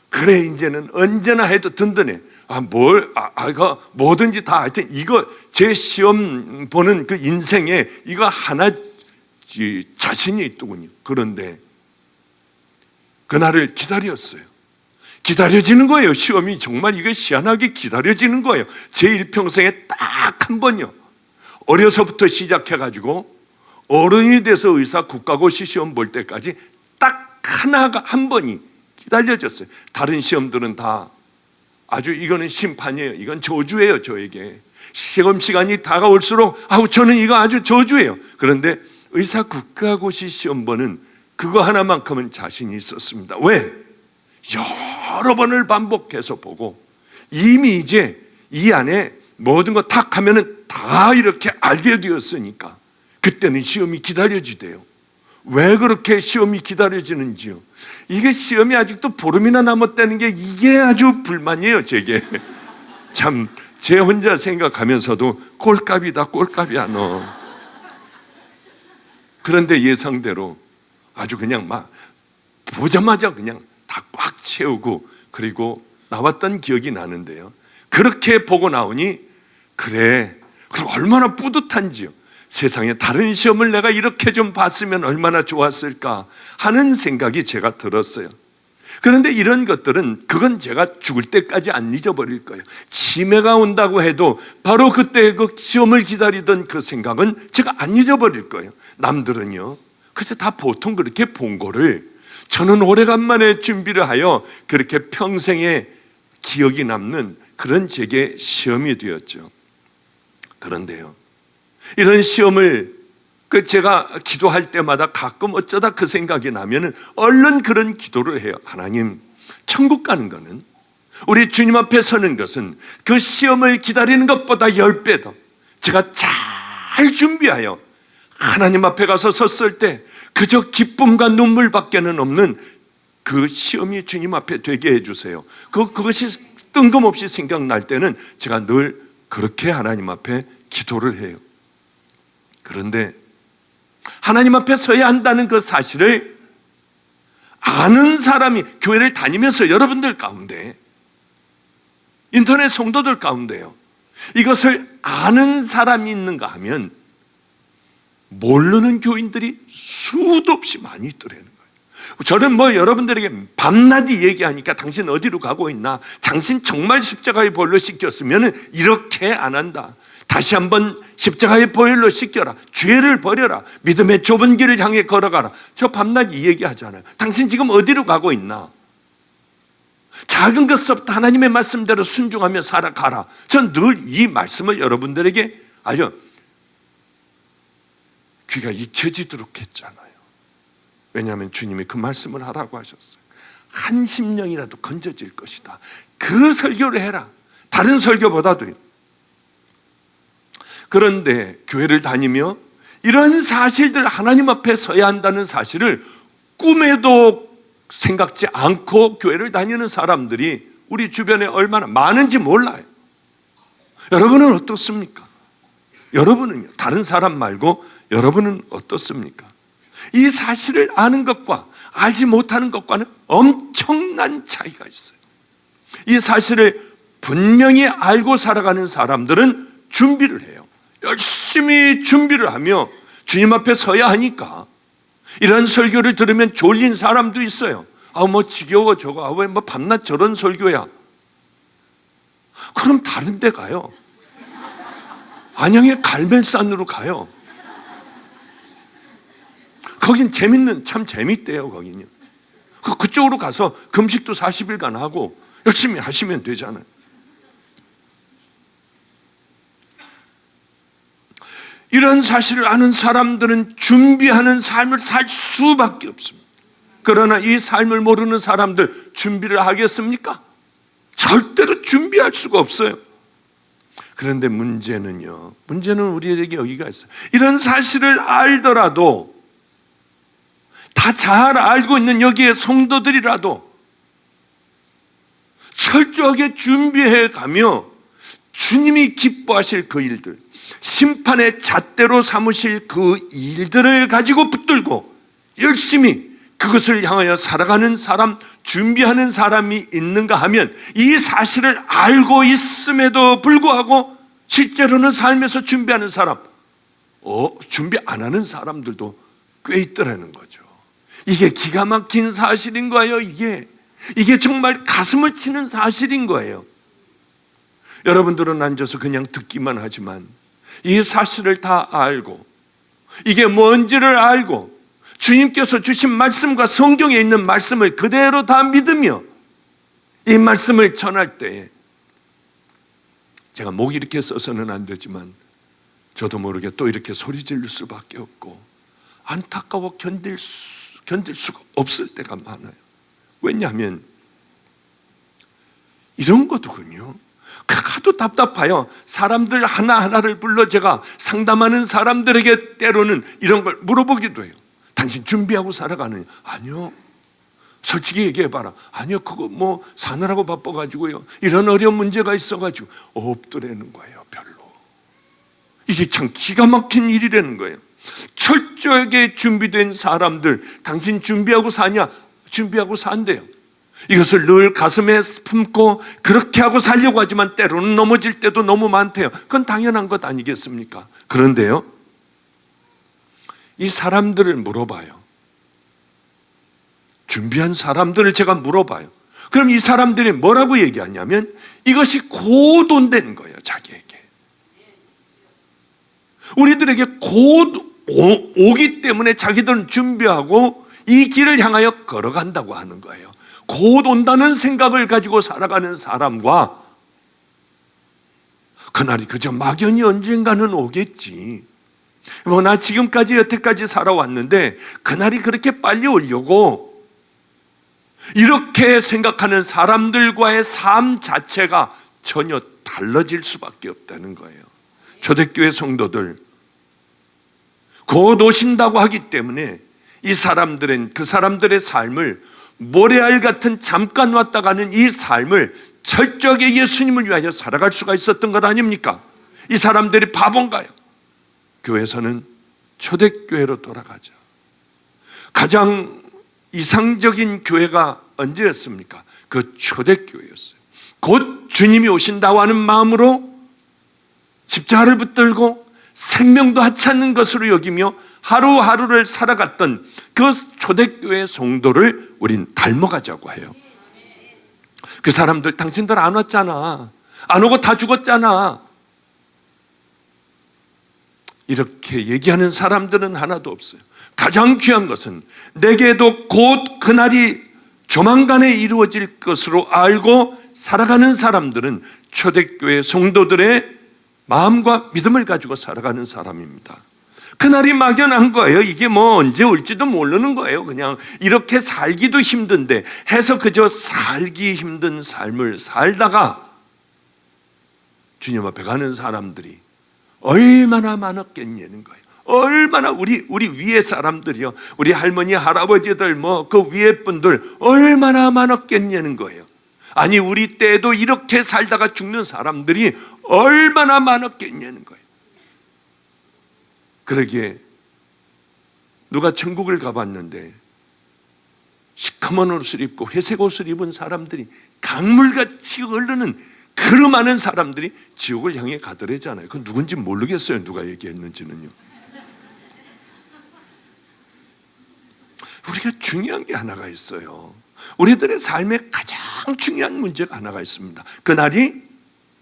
[SPEAKER 1] 그래 이제는 언제나 해도 든든해. 뭐든지 다 하여튼 이거 제 시험 보는 그 인생에 이거 하나 자신이 있더군요. 그런데 그날을 기다렸어요. 기다려지는 거예요. 시험이 정말 이게 희한하게 기다려지는 거예요. 제 일평생에 딱 한 번요. 어려서부터 시작해가지고 어른이 돼서 의사 국가고시 시험 볼 때까지 딱 한 번이 기다려졌어요. 다른 시험들은 다 아주 이거는 심판이에요. 이건 저주예요. 저에게 시험 시간이 다가올수록 저는 이거 아주 저주예요. 그런데 의사 국가고시 시험번은 그거 하나만큼은 자신이 있었습니다. 왜? 여러 번을 반복해서 보고 이미 이제 이 안에 모든 거 탁 하면은 다 이렇게 알게 되었으니까 그때는 시험이 기다려지대요. 왜 그렇게 시험이 기다려지는지요? 이게 시험이 아직도 보름이나 남았다는 게 이게 아주 불만이에요. 제게 참 제 혼자 생각하면서도 꼴값이다 꼴값이야 너. 그런데 예상대로 아주 그냥 막 보자마자 그냥 다 꽉 채우고 그리고 나왔던 기억이 나는데요. 그렇게 보고 나오니 그래 그럼 얼마나 뿌듯한지요. 세상에 다른 시험을 내가 이렇게 좀 봤으면 얼마나 좋았을까 하는 생각이 제가 들었어요. 그런데 이런 것들은 그건 제가 죽을 때까지 안 잊어버릴 거예요. 치매가 온다고 해도 바로 그때 그 시험을 기다리던 그 생각은 제가 안 잊어버릴 거예요. 남들은요 그래서 다 보통 그렇게 본 거를 저는 오래간만에 준비를 하여 그렇게 평생에 기억이 남는 그런 제게 시험이 되었죠. 그런데요 이런 시험을 제가 기도할 때마다 가끔 어쩌다 그 생각이 나면은 얼른 그런 기도를 해요. 하나님, 천국 가는 거는 우리 주님 앞에 서는 것은 그 시험을 기다리는 것보다 10배 더 제가 잘 준비하여 하나님 앞에 가서 섰을 때 그저 기쁨과 눈물밖에는 없는 그 시험이 주님 앞에 되게 해주세요. 그것이 뜬금없이 생각날 때는 제가 늘 그렇게 하나님 앞에 기도를 해요. 그런데 하나님 앞에 서야 한다는 그 사실을 아는 사람이 교회를 다니면서 여러분들 가운데 인터넷 성도들 가운데요 이것을 아는 사람이 있는가 하면 모르는 교인들이 수도 없이 많이 있더라는 거예요. 저는 여러분들에게 밤낮이 얘기하니까 당신 어디로 가고 있나? 당신 정말 십자가에 보혈로 씻겼으면 이렇게 안 한다. 다시 한번 십자가의 보혈로 씻겨라. 죄를 버려라. 믿음의 좁은 길을 향해 걸어가라. 저 밤낮 이 얘기하잖아요. 당신 지금 어디로 가고 있나? 작은 것부터 하나님의 말씀대로 순종하며 살아가라. 전 늘 이 말씀을 여러분들에게 알려 귀가 익혀지도록 했잖아요. 왜냐하면 주님이 그 말씀을 하라고 하셨어요. 한 심령이라도 건져질 것이다. 그 설교를 해라. 다른 설교보다도요. 그런데 교회를 다니며 이런 사실들 하나님 앞에 서야 한다는 사실을 꿈에도 생각지 않고 교회를 다니는 사람들이 우리 주변에 얼마나 많은지 몰라요. 여러분은 어떻습니까? 여러분은요, 다른 사람 말고 여러분은 어떻습니까? 이 사실을 아는 것과 알지 못하는 것과는 엄청난 차이가 있어요. 이 사실을 분명히 알고 살아가는 사람들은 준비를 해요. 열심히 준비를 하며 주님 앞에 서야 하니까. 이런 설교를 들으면 졸린 사람도 있어요. 뭐 지겨워 저거. 왜 뭐 밤낮 저런 설교야. 그럼 다른 데 가요. 안양의 갈멜산으로 가요. 거긴 참 재밌대요. 거긴요. 그쪽으로 가서 금식도 40일간 하고 열심히 하시면 되잖아요. 이런 사실을 아는 사람들은 준비하는 삶을 살 수밖에 없습니다. 그러나 이 삶을 모르는 사람들 준비를 하겠습니까? 절대로 준비할 수가 없어요. 그런데 문제는 우리에게 여기가 있어요. 이런 사실을 알더라도, 다 잘 알고 있는 여기에 성도들이라도 철저하게 준비해 가며 주님이 기뻐하실 그 일들, 심판의 잣대로 삼으실 그 일들을 가지고 붙들고 열심히 그것을 향하여 살아가는 사람, 준비하는 사람이 있는가 하면, 이 사실을 알고 있음에도 불구하고 실제로는 삶에서 준비하는 사람, 준비 안 하는 사람들도 꽤 있더라는 거죠. 이게 기가 막힌 사실인 거예요. 이게 정말 가슴을 치는 사실인 거예요. 여러분들은 앉아서 그냥 듣기만 하지만 이 사실을 다 알고, 이게 뭔지를 알고, 주님께서 주신 말씀과 성경에 있는 말씀을 그대로 다 믿으며 이 말씀을 전할 때에, 제가 목 이렇게 써서는 안 되지만 저도 모르게 또 이렇게 소리 지를 수밖에 없고 안타까워 견딜 수가 없을 때가 많아요. 왜냐하면 이런 거더군요. 하도 답답해요. 사람들 하나하나를 불러 제가 상담하는 사람들에게 때로는 이런 걸 물어보기도 해요. 당신 준비하고 살아가느냐? 아니요. 솔직히 얘기해봐라. 아니요, 그거 뭐 사느라고 바빠가지고요, 이런 어려운 문제가 있어가지고. 없더라는 거예요. 별로. 이게 참 기가 막힌 일이라는 거예요. 철저하게 준비된 사람들, 당신 준비하고 사냐? 준비하고 산대요. 이것을 늘 가슴에 품고 그렇게 하고 살려고 하지만 때로는 넘어질 때도 너무 많대요. 그건 당연한 것 아니겠습니까? 그런데요, 이 사람들을 물어봐요. 준비한 사람들을 제가 물어봐요. 그럼 이 사람들이 뭐라고 얘기하냐면 이것이 곧 온다는 거예요. 자기에게. 우리들에게 곧 오기 때문에 자기들은 준비하고 이 길을 향하여 걸어간다고 하는 거예요. 곧 온다는 생각을 가지고 살아가는 사람과 그날이 그저 막연히 언젠가는 오겠지, 나 지금까지 여태까지 살아왔는데 그날이 그렇게 빨리 오려고, 이렇게 생각하는 사람들과의 삶 자체가 전혀 달라질 수밖에 없다는 거예요. 초대교회 성도들, 곧 오신다고 하기 때문에 이 사람들은 그 사람들의 삶을, 모래알 같은 잠깐 왔다 가는 이 삶을 철저하게 예수님을 위하여 살아갈 수가 있었던 것 아닙니까? 이 사람들이 바본가요? 교회에서는 초대교회로 돌아가죠. 가장 이상적인 교회가 언제였습니까? 그 초대교회였어요. 곧 주님이 오신다고 하는 마음으로 십자가를 붙들고 생명도 하찮는 것으로 여기며 하루하루를 살아갔던 그 초대교회 성도를 우린 닮아가자고 해요. 그 사람들, 당신들 안 왔잖아, 안 오고 다 죽었잖아, 이렇게 얘기하는 사람들은 하나도 없어요. 가장 귀한 것은 내게도 곧 그날이 조만간에 이루어질 것으로 알고 살아가는 사람들은 초대교회 성도들의 마음과 믿음을 가지고 살아가는 사람입니다. 그날이 막연한 거예요. 이게 뭐 언제 올지도 모르는 거예요. 그냥 이렇게 살기도 힘든데 해서 그저 살기 힘든 삶을 살다가 주님 앞에 가는 사람들이 얼마나 많았겠냐는 거예요. 얼마나 우리 위에 사람들이요, 우리 할머니 할아버지들 뭐 그 위에 분들 얼마나 많았겠냐는 거예요. 아니 우리 때에도 이렇게 살다가 죽는 사람들이 얼마나 많았겠냐는 거예요. 그러기에 누가 천국을 가봤는데 시커먼 옷을 입고 회색 옷을 입은 사람들이 강물같이 흐르는 그 많은 사람들이 지옥을 향해 가더래잖아요. 그건 누군지 모르겠어요. 누가 얘기했는지는요. 우리가 중요한 게 하나가 있어요. 우리들의 삶에 가장 중요한 문제가 하나가 있습니다. 그날이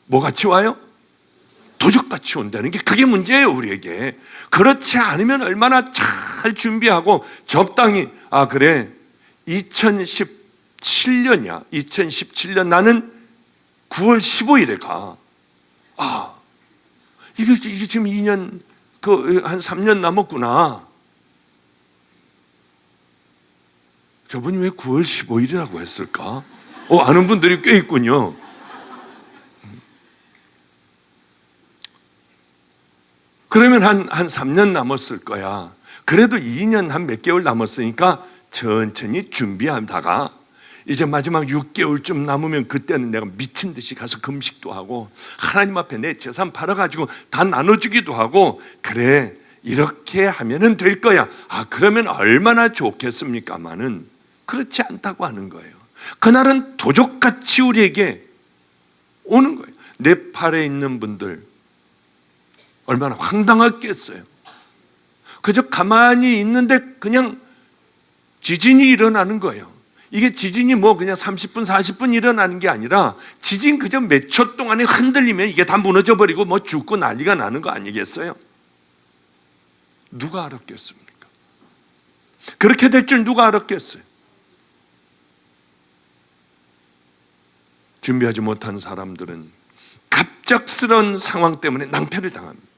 [SPEAKER 1] 뭐같이 와요? 도적같이 온다는 게 그게 문제예요, 우리에게. 그렇지 않으면 얼마나 잘 준비하고 적당히, 그래, 2017년이야. 2017년 나는 9월 15일에 가. 이게 지금 2년, 한 3년 남았구나. 저분이 왜 9월 15일이라고 했을까? 아는 분들이 꽤 있군요. 그러면 한 3년 남았을 거야. 그래도 2년 한 몇 개월 남았으니까 천천히 준비하다가 이제 마지막 6개월쯤 남으면 그때는 내가 미친 듯이 가서 금식도 하고 하나님 앞에 내 재산 팔아가지고 다 나눠주기도 하고, 그래, 이렇게 하면은 될 거야. 그러면 얼마나 좋겠습니까마는 그렇지 않다고 하는 거예요. 그날은 도적같이 우리에게 오는 거예요. 네팔에 있는 분들 얼마나 황당했겠어요. 그저 가만히 있는데 그냥 지진이 일어나는 거예요. 이게 지진이 뭐 그냥 30분, 40분 일어나는 게 아니라 지진 그저 몇 초 동안에 흔들리면 이게 다 무너져 버리고 뭐 죽고 난리가 나는 거 아니겠어요? 누가 알았겠습니까? 그렇게 될 줄 누가 알았겠어요? 준비하지 못한 사람들은 갑작스러운 상황 때문에 낭패를 당합니다.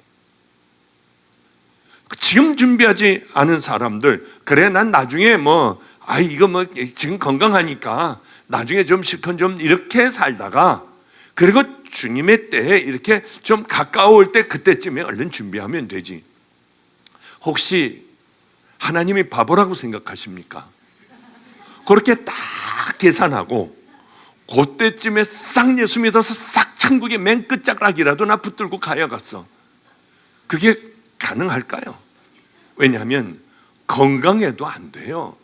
[SPEAKER 1] 지금 준비하지 않은 사람들, 그래, 난 나중에 이거 지금 건강하니까 나중에 좀 실컷 좀 이렇게 살다가, 그리고 주님의 때에 이렇게 좀 가까울 때 그때쯤에 얼른 준비하면 되지. 혹시 하나님이 바보라고 생각하십니까? 그렇게 딱 계산하고 그때쯤에 싹 예수 믿어서 싹 천국의 맨 끝자락이라도 나 붙들고 가야겠어. 그게 가능할까요? 왜냐하면 건강해도 안 돼요.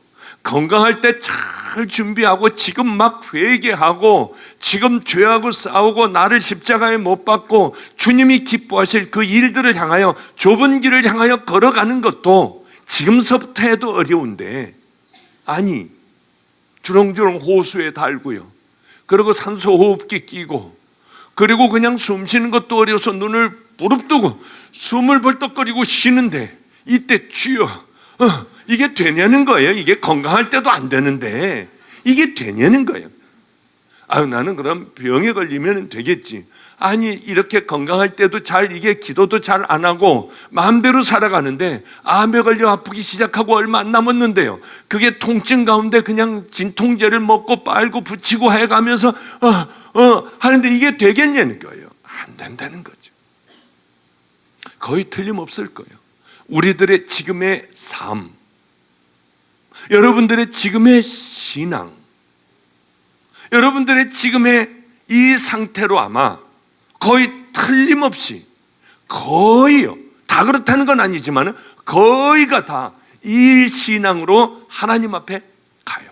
[SPEAKER 1] 건강할 때 잘 준비하고 지금 막 회개하고 지금 죄하고 싸우고 나를 십자가에 못 박고 주님이 기뻐하실 그 일들을 향하여, 좁은 길을 향하여 걸어가는 것도 지금서부터 해도 어려운데, 주렁주렁 호수에 달고요, 그리고 산소 호흡기 끼고, 그리고 그냥 숨 쉬는 것도 어려워서 눈을 부릅뜨고 숨을 벌떡거리고 쉬는데, 이때 주여, 이게 되냐는 거예요. 이게 건강할 때도 안 되는데 이게 되냐는 거예요. 나는 그럼 병에 걸리면 되겠지. 이렇게 건강할 때도 이게 기도도 잘 안 하고 마음대로 살아가는데 암에 걸려 아프기 시작하고 얼마 안 남았는데요, 그게 통증 가운데 그냥 진통제를 먹고 빨고 붙이고 해가면서 하는데 이게 되겠냐는 거예요. 안 된다는 거죠. 거의 틀림없을 거예요. 우리들의 지금의 삶, 여러분들의 지금의 신앙, 여러분들의 지금의 이 상태로 아마 거의 틀림없이, 거의요, 다 그렇다는 건 아니지만 거의가 다 이 신앙으로 하나님 앞에 가요.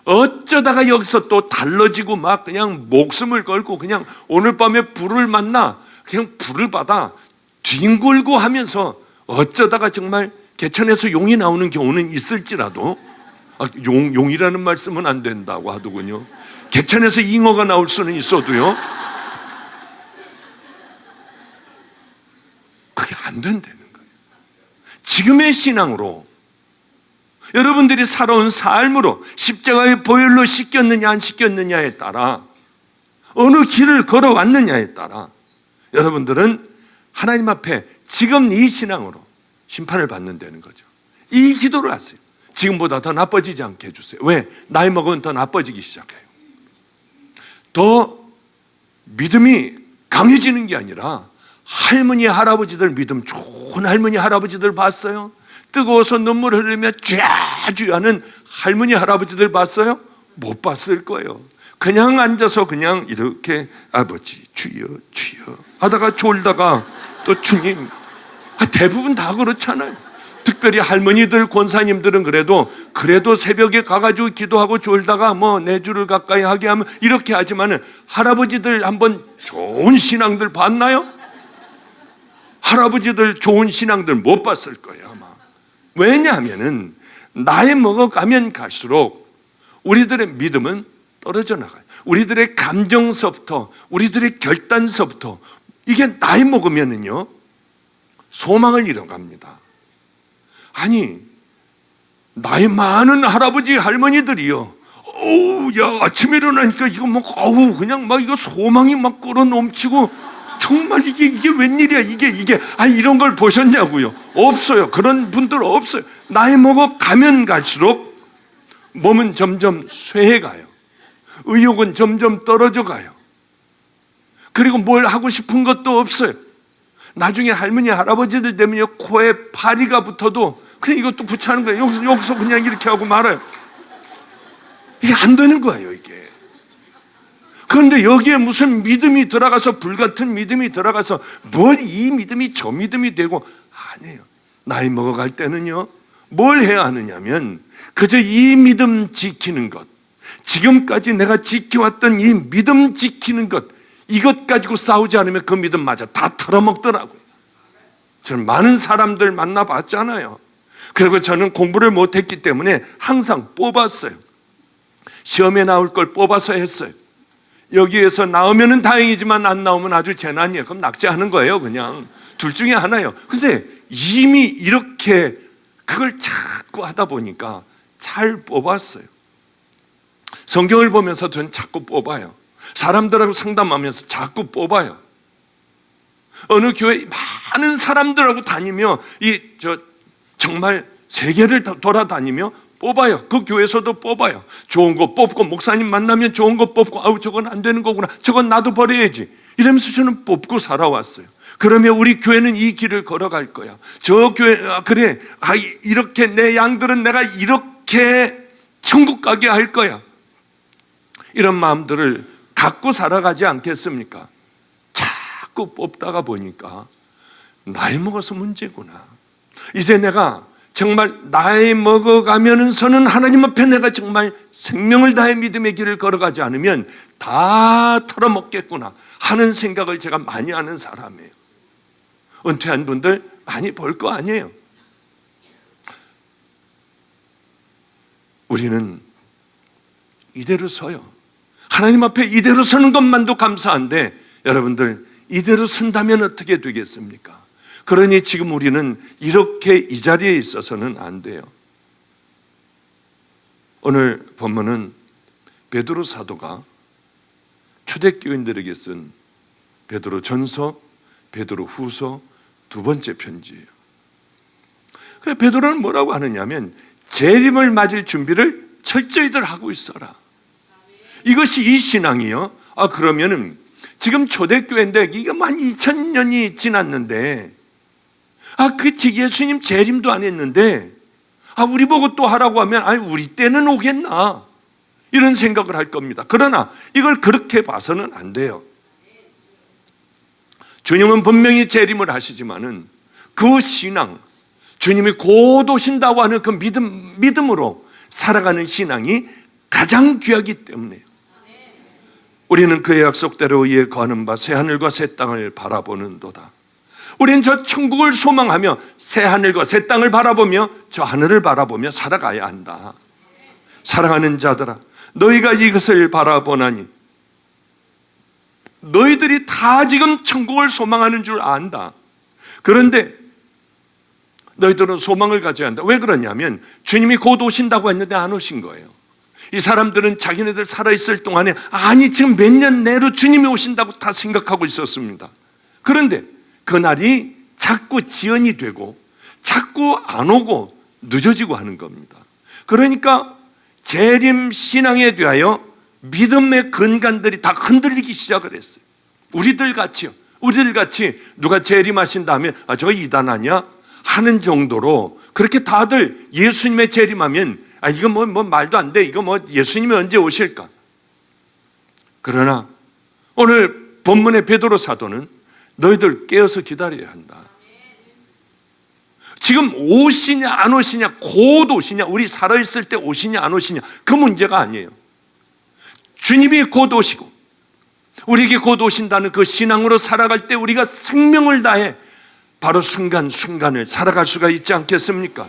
[SPEAKER 1] 어쩌다가 여기서 또 달라지고 막 그냥 목숨을 걸고 그냥 오늘 밤에 불을 만나 그냥 불을 받아 뒹굴고 하면서 어쩌다가 정말 개천에서 용이 나오는 경우는 있을지라도, 용이라는 말씀은 안 된다고 하더군요. 개천에서 잉어가 나올 수는 있어도요, 그게 안 된다는 거예요. 지금의 신앙으로, 여러분들이 살아온 삶으로, 십자가의 보혈로 씻겼느냐 안 씻겼느냐에 따라, 어느 길을 걸어왔느냐에 따라 여러분들은 하나님 앞에 지금 이 신앙으로 심판을 받는다는 거죠. 이 기도를 하세요. 지금보다 더 나빠지지 않게 해주세요. 왜? 나이 먹으면 더 나빠지기 시작해요. 더 믿음이 강해지는 게 아니라, 할머니 할아버지들, 믿음 좋은 할머니 할아버지들 봤어요? 뜨거워서 눈물 흘리며 쥐야쥐 하는 할머니 할아버지들 봤어요? 못 봤을 거예요. 그냥 앉아서 그냥 이렇게 아버지 주여 주여 하다가 졸다가 또 주님, 대부분 다 그렇잖아요. 특별히 할머니들, 권사님들은 그래도 새벽에 가가지고 기도하고 졸다가 뭐 4주를 가까이 하게 하면 이렇게 하지만은 할아버지들 한번 좋은 신앙들 봤나요? 할아버지들 좋은 신앙들 못 봤을 거예요, 아마. 왜냐하면은 나이 먹어가면 갈수록 우리들의 믿음은 떨어져 나가요. 우리들의 감정서부터, 우리들의 결단서부터 이게 나이 먹으면은요 소망을 잃어갑니다. 아니, 나이 많은 할아버지 할머니들이요, 어우, 야, 아침에 일어나니까 이거 막, 어우, 그냥 막 이거 소망이 막 끓어 넘치고, 정말 이게 웬일이야, 이게, 이런 걸 보셨냐고요? 없어요. 그런 분들 없어요. 나이 먹어 가면 갈수록 몸은 점점 쇠해가요. 의욕은 점점 떨어져 가요. 그리고 뭘 하고 싶은 것도 없어요. 나중에 할머니, 할아버지들 되면요, 코에 파리가 붙어도 그냥 이것도 붙여하는 거예요. 여기서 그냥 이렇게 하고 말아요. 이게 안 되는 거예요, 이게. 그런데 여기에 무슨 믿음이 들어가서, 불같은 믿음이 들어가서 뭘 이 믿음이 저 믿음이 되고, 아니에요. 나이 먹어갈 때는요, 뭘 해야 하느냐면 그저 이 믿음 지키는 것, 지금까지 내가 지켜왔던 이 믿음 지키는 것, 이것 가지고 싸우지 않으면 그 믿음마저 다 털어먹더라고요. 저는 많은 사람들 만나봤잖아요. 그리고 저는 공부를 못했기 때문에 항상 뽑았어요. 시험에 나올 걸 뽑아서 했어요. 여기에서 나오면 다행이지만 안 나오면 아주 재난이에요. 그럼 낙제하는 거예요, 그냥. 둘 중에 하나예요. 근데 이미 이렇게 그걸 자꾸 하다 보니까 잘 뽑았어요. 성경을 보면서 저는 자꾸 뽑아요. 사람들하고 상담하면서 자꾸 뽑아요. 어느 교회 많은 사람들하고 다니며 정말 세계를 돌아다니며 뽑아요. 그 교회에서도 뽑아요. 좋은 거 뽑고, 목사님 만나면 좋은 거 뽑고, 아우 저건 안 되는 거구나, 저건 나도 버려야지, 이러면서 저는 뽑고 살아왔어요. 그러면 우리 교회는 이 길을 걸어갈 거야. 저 교회, 그래, 이렇게 내 양들은 내가 이렇게 천국 가게 할 거야, 이런 마음들을 갖고 살아가지 않겠습니까? 자꾸 뽑다가 보니까 나이 먹어서 문제구나. 이제 내가 정말 나이 먹어가면서는 하나님 앞에 내가 정말 생명을 다해 믿음의 길을 걸어가지 않으면 다 털어먹겠구나 하는 생각을 제가 많이 하는 사람이에요. 은퇴한 분들 많이 볼 거 아니에요. 우리는 이대로 서요. 하나님 앞에 이대로 서는 것만도 감사한데, 여러분들 이대로 선다면 어떻게 되겠습니까? 그러니 지금 우리는 이렇게 이 자리에 있어서는 안 돼요. 오늘 본문은 베드로 사도가 초대교인들에게 쓴 베드로 전서, 베드로 후서 두 번째 편지예요. 그래서 베드로는 뭐라고 하느냐면, 재림을 맞을 준비를 철저히들 하고 있어라. 이것이 이 신앙이요. 그러면은 지금 초대교회인데 이게 만 2000년이 지났는데, 그치, 예수님 재림도 안 했는데, 우리 보고 또 하라고 하면, 우리 때는 오겠나, 이런 생각을 할 겁니다. 그러나 이걸 그렇게 봐서는 안 돼요. 주님은 분명히 재림을 하시지만은 그 신앙, 주님이 곧 오신다고 하는 그 믿음으로 살아가는 신앙이 가장 귀하기 때문에요. 우리는 그의 약속대로 위에 거하는 바 새 하늘과 새 땅을 바라보는도다. 우리는 저 천국을 소망하며 새 하늘과 새 땅을 바라보며 저 하늘을 바라보며 살아가야 한다. 사랑하는 자들아, 너희가 이것을 바라보나니 너희들이 다 지금 천국을 소망하는 줄 안다. 그런데 너희들은 소망을 가져야 한다. 왜 그러냐면 주님이 곧 오신다고 했는데 안 오신 거예요. 이 사람들은 자기네들 살아있을 동안에 지금 몇 년 내로 주님이 오신다고 다 생각하고 있었습니다. 그런데 그날이 자꾸 지연이 되고 자꾸 안 오고 늦어지고 하는 겁니다. 그러니까 재림 신앙에 대하여 믿음의 근간들이 다 흔들리기 시작을 했어요. 우리들 같이 누가 재림하신다 하면 저 이단 아니야? 하는 정도로 그렇게 다들 예수님의 재림하면 이거 뭐 말도 안 돼, 이거 예수님이 언제 오실까? 그러나 오늘 본문의 베드로 사도는 너희들 깨어서 기다려야 한다. 지금 오시냐 안 오시냐, 곧 오시냐, 우리 살아있을 때 오시냐 안 오시냐, 그 문제가 아니에요. 주님이 곧 오시고 우리에게 곧 오신다는 그 신앙으로 살아갈 때 우리가 생명을 다해 바로 순간순간을 살아갈 수가 있지 않겠습니까?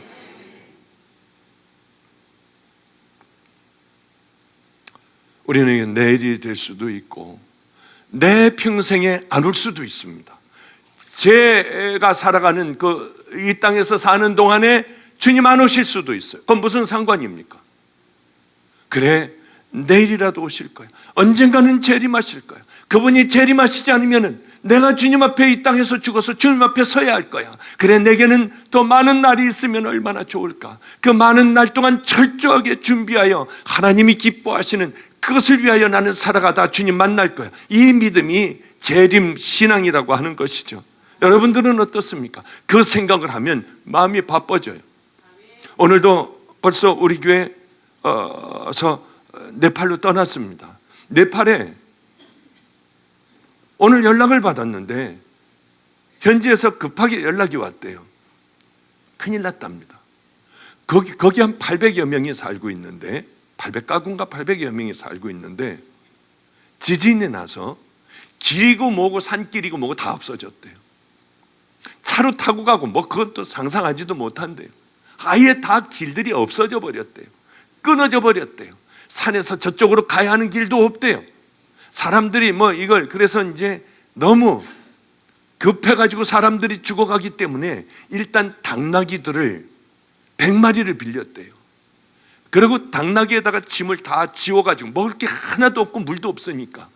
[SPEAKER 1] 우리는 내일이 될 수도 있고 내 평생에 안 올 수도 있습니다. 제가 살아가는 이 땅에서 사는 동안에 주님 안 오실 수도 있어요. 그건 무슨 상관입니까? 그래, 내일이라도 오실 거예요. 언젠가는 재림하실 거예요. 그분이 재림하시지 않으면 내가 주님 앞에 이 땅에서 죽어서 주님 앞에 서야 할 거야. 그래, 내게는 더 많은 날이 있으면 얼마나 좋을까. 그 많은 날 동안 철저하게 준비하여 하나님이 기뻐하시는 그것을 위하여 나는 살아가다 주님 만날 거야. 이 믿음이 재림 신앙이라고 하는 것이죠. 여러분들은 어떻습니까? 그 생각을 하면 마음이 바빠져요. 오늘도 벌써 우리 교회에서 네팔로 떠났습니다. 네팔에 오늘 연락을 받았는데 현지에서 급하게 연락이 왔대요. 큰일 났답니다. 거기 한 800여 명이 살고 있는데 800가구인가 800여 명이 살고 있는데 지진이 나서 길이고 뭐고 산길이고 뭐고 다 없어졌대요. 차로 타고 가고 뭐 그것도 상상하지도 못한대요. 아예 다 길들이 없어져 버렸대요. 끊어져 버렸대요. 산에서 저쪽으로 가야 하는 길도 없대요. 사람들이 이걸 그래서 이제 너무 급해가지고 사람들이 죽어가기 때문에 일단 당나귀들을 100마리를 빌렸대요. 그리고 당나귀에다가 짐을 다 지워가지고 먹을 게 하나도 없고 물도 없으니까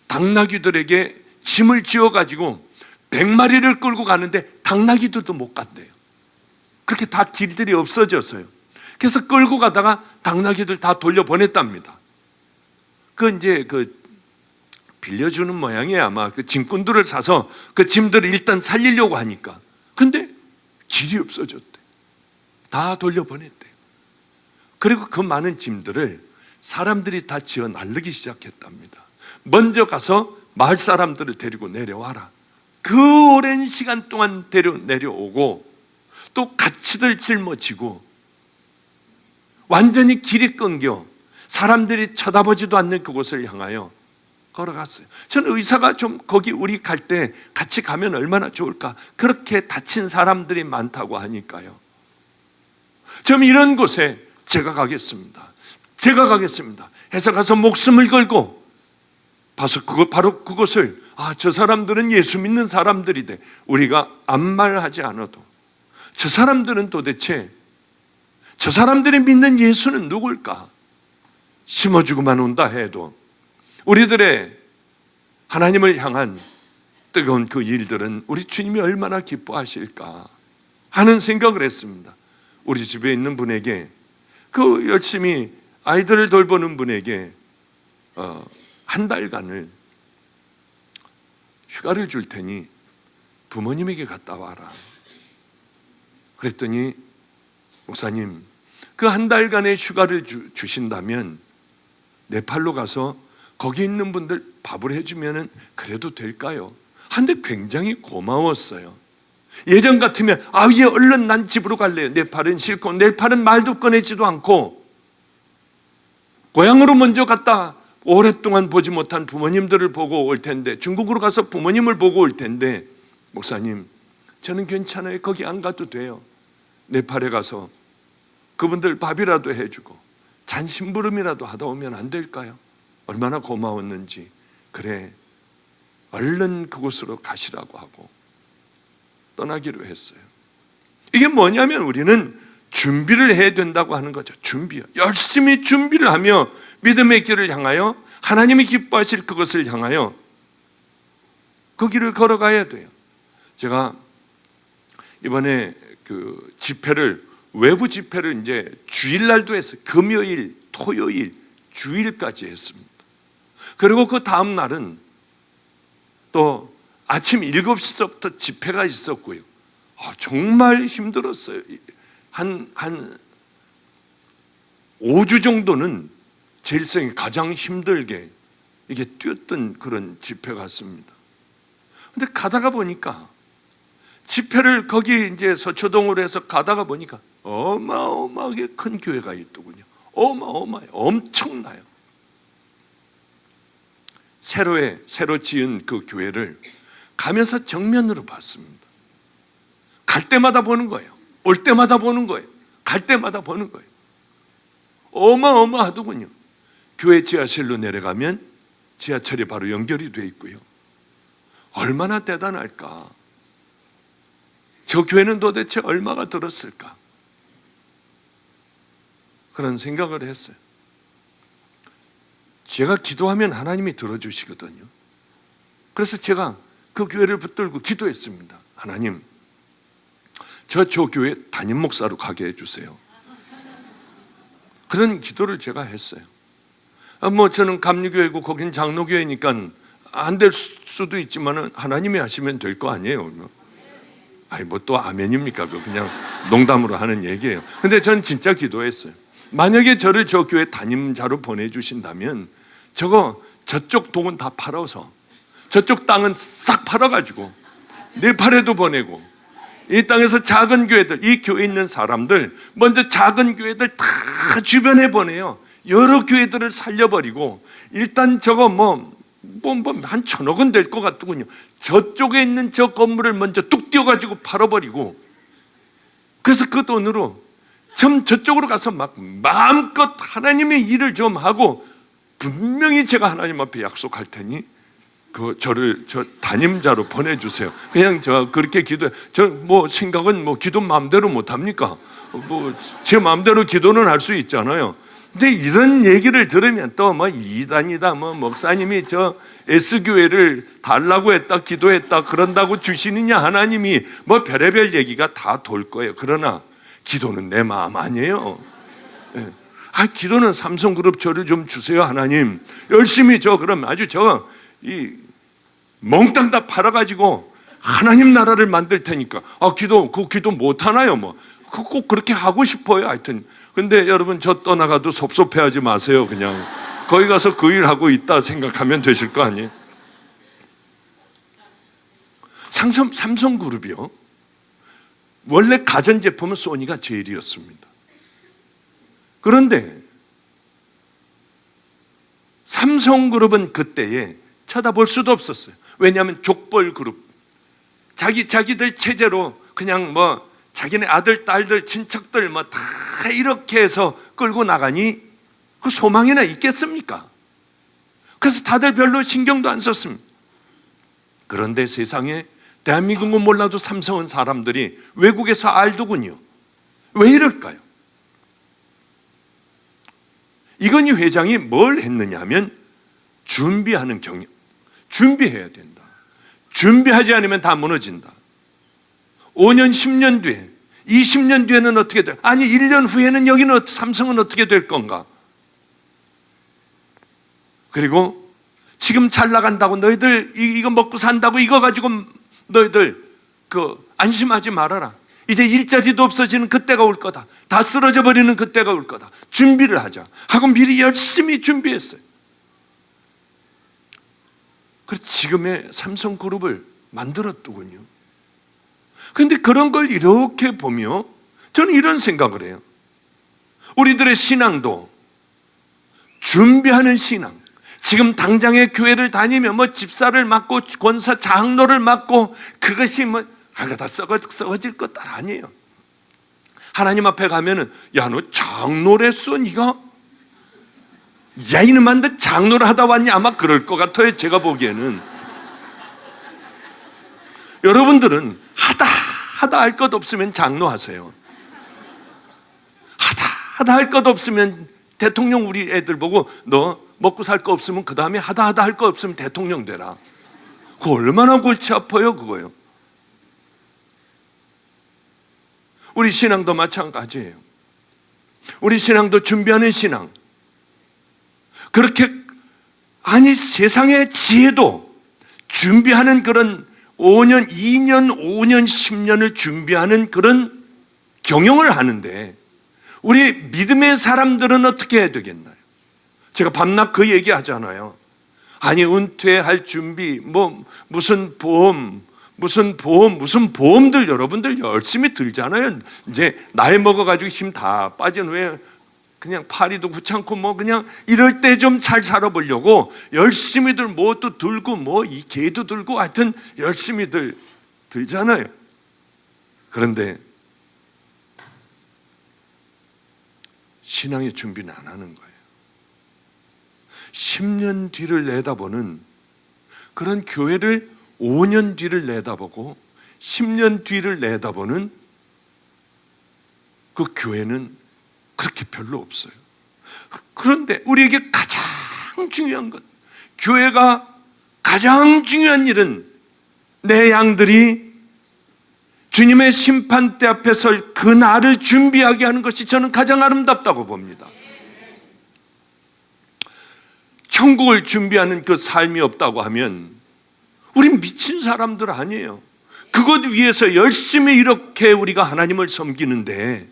[SPEAKER 1] 당나귀들에게 짐을 지워가지고 100마리를 끌고 가는데 당나귀들도 못 갔대요. 그렇게 다 길들이 없어졌어요. 그래서 끌고 가다가 당나귀들 다 돌려보냈답니다. 이제 빌려주는 모양이에요. 아마 그 짐꾼들을 사서 그 짐들을 일단 살리려고 하니까. 근데 길이 없어졌대. 다 돌려보냈대요. 그리고 그 많은 짐들을 사람들이 다 지어 날르기 시작했답니다. 먼저 가서 마을 사람들을 데리고 내려와라. 그 오랜 시간 동안 내려오고 또 같이들 짊어지고 완전히 길이 끊겨 사람들이 쳐다보지도 않는 그곳을 향하여 걸어갔어요. 저는 의사가 좀 거기 우리 갈 때 같이 가면 얼마나 좋을까. 그렇게 다친 사람들이 많다고 하니까요. 좀 이런 곳에 제가 가겠습니다 해서 가서 목숨을 걸고 바로 그것을 저 사람들은 예수 믿는 사람들이대. 우리가 아무 말 하지 않아도 저 사람들은 도대체 저 사람들이 믿는 예수는 누굴까? 심어주고만 온다 해도 우리들의 하나님을 향한 뜨거운 그 일들은 우리 주님이 얼마나 기뻐하실까 하는 생각을 했습니다. 우리 집에 있는 분에게 열심히 아이들을 돌보는 분에게 한 달간을 휴가를 줄 테니 부모님에게 갔다 와라. 그랬더니 목사님, 그 한 달간의 휴가를 주신다면 네팔로 가서 거기 있는 분들 밥을 해주면 그래도 될까요? 한데 굉장히 고마웠어요. 예전 같으면 예, 얼른 난 집으로 갈래요. 네팔은 싫고, 네팔은 말도 꺼내지도 않고 고향으로 먼저 갔다 오랫동안 보지 못한 부모님들을 보고 올 텐데, 중국으로 가서 부모님을 보고 올 텐데, 목사님 저는 괜찮아요. 거기 안 가도 돼요. 네팔에 가서 그분들 밥이라도 해주고 잔 심부름이라도 하다 오면 안 될까요? 얼마나 고마웠는지. 그래, 얼른 그곳으로 가시라고 하고 떠나기로 했어요. 이게 뭐냐면 우리는 준비를 해야 된다고 하는 거죠. 준비요. 열심히 준비를 하며 믿음의 길을 향하여 하나님이 기뻐하실 그것을 향하여 그 길을 걸어가야 돼요. 제가 이번에 외부 집회를 이제 주일날도 했어요. 금요일, 토요일, 주일까지 했습니다. 그리고 그 다음 날은 또 아침 7시부터 집회가 있었고요. 정말 힘들었어요. 한 5주 정도는 제 일생에 가장 힘들게 이게 뛰었던 그런 집회 같습니다. 근데 가다가 보니까 집회를 거기 이제 서초동으로 해서 가다가 보니까 어마어마하게 큰 교회가 있더군요. 어마어마해요. 엄청나요. 새로 지은 그 교회를 가면서 정면으로 봤습니다. 갈 때마다 보는 거예요. 올 때마다 보는 거예요. 갈 때마다 보는 거예요. 어마어마하더군요. 교회 지하실로 내려가면 지하철이 바로 연결이 돼 있고요. 얼마나 대단할까. 저 교회는 도대체 얼마가 들었을까. 그런 생각을 했어요. 제가 기도하면 하나님이 들어주시거든요. 그래서 제가 그 교회를 붙들고 기도했습니다. 하나님, 저 교회 담임 목사로 가게 해주세요. 그런 기도를 제가 했어요. 저는 감리교회고 거긴 장로교회니까 안 될 수도 있지만 하나님이 하시면 될 거 아니에요. 또 아멘입니까? 그냥 농담으로 하는 얘기예요. 근데 전 진짜 기도했어요. 만약에 저를 저 교회 담임자로 보내주신다면 저쪽 동은 다 팔아서 저쪽 땅은 싹 팔아가지고 네팔에도 보내고 이 땅에서 작은 교회들, 이 교회에 있는 사람들 먼저 작은 교회들 다 주변에 보내요. 여러 교회들을 살려버리고 일단 한 1,000억은 될 것 같더군요. 저쪽에 있는 저 건물을 먼저 뚝 띄워가지고 팔아버리고 그래서 그 돈으로 저쪽으로 가서 막 마음껏 하나님의 일을 좀 하고 분명히 제가 하나님 앞에 약속할 테니 저를 담임자로 보내주세요. 그냥 제가 그렇게 기도해. 생각은 기도 마음대로 못합니까? 제 마음대로 기도는 할 수 있잖아요. 근데 이런 얘기를 들으면 또 이단이다, 목사님이 저 S교회를 달라고 했다, 기도했다, 그런다고 주시느냐, 하나님이 별의별 얘기가 다 돌 거예요. 그러나 기도는 내 마음 아니에요. 기도는 삼성그룹 저를 좀 주세요, 하나님. 열심히 그럼 아주 이 몽땅 다 팔아가지고 하나님 나라를 만들 테니까. 그 기도 못 하나요? 꼭 그렇게 하고 싶어요. 하여튼. 근데 여러분, 저 떠나가도 섭섭해하지 마세요. 그냥 거기 가서 그 일 하고 있다 생각하면 되실 거 아니에요? 삼성그룹이요. 원래 가전제품은 소니가 제일이었습니다. 그런데 삼성그룹은 그때에 쳐다볼 수도 없었어요. 왜냐하면 족벌그룹, 자기들 체제로 그냥 자기네 아들, 딸들, 친척들 다 이렇게 해서 끌고 나가니 그 소망이나 있겠습니까? 그래서 다들 별로 신경도 안 썼습니다. 그런데 세상에 대한민국은 몰라도 삼성은 사람들이 외국에서 알더군요. 왜 이럴까요? 이건희 회장이 뭘 했느냐 하면 준비하는 경영. 준비해야 된다. 준비하지 않으면 다 무너진다. 5년, 10년 뒤에, 20년 뒤에는 어떻게 돼? 1년 후에는 여기는 삼성은 어떻게 될 건가? 그리고 지금 잘 나간다고 너희들 이거 먹고 산다고 이거 가지고 너희들 안심하지 말아라. 이제 일자리도 없어지는 그때가 올 거다. 다 쓰러져 버리는 그때가 올 거다. 준비를 하자 하고 미리 열심히 준비했어요. 그래서 지금의 삼성그룹을 만들었더군요. 그런데 그런 걸 이렇게 보며 저는 이런 생각을 해요. 우리들의 신앙도 준비하는 신앙. 지금 당장의 교회를 다니면 집사를 맡고 권사 장로를 맡고 그것이 다 썩어질 것 아니에요. 하나님 앞에 가면은 너 장로랬어 네가? 야 이놈아 너 장로를 하다 왔니? 아마 그럴 것 같아요. 제가 보기에는. 여러분들은 하다 할 것 없으면 장로하세요. 하다 할 것 없으면 대통령 우리 애들 보고 너 먹고 살 거 없으면 그 다음에 하다 할 거 없으면 대통령 되라. 그거 얼마나 골치 아파요 그거요. 우리 신앙도 마찬가지예요. 우리 신앙도 준비하는 신앙. 그렇게 세상의 지혜도 준비하는 그런 5년, 2년, 5년, 10년을 준비하는 그런 경영을 하는데 우리 믿음의 사람들은 어떻게 해야 되겠나요? 제가 밤낮 그 얘기 하잖아요. 은퇴할 준비, 무슨 보험, 무슨 보험들 여러분들 열심히 들잖아요. 이제 나이 먹어가지고 힘 다 빠진 후에 그냥 파리도 귀찮고 뭐 그냥 이럴 때 좀 잘 살아보려고 열심히들 뭐도 들고 뭐 이 개도 들고 하여튼 열심히들 들잖아요. 그런데 신앙의 준비는 안 하는 거예요. 10년 뒤를 내다보는 그런 교회를 5년 뒤를 내다보고 10년 뒤를 내다보는 그 교회는 그렇게 별로 없어요. 그런데 우리에게 가장 중요한 것, 교회가 가장 중요한 일은 내 양들이 주님의 심판대 앞에 설 그 날을 준비하게 하는 것이 저는 가장 아름답다고 봅니다. 천국을 준비하는 그 삶이 없다고 하면 우린 미친 사람들 아니에요. 그것 위해서 열심히 이렇게 우리가 하나님을 섬기는데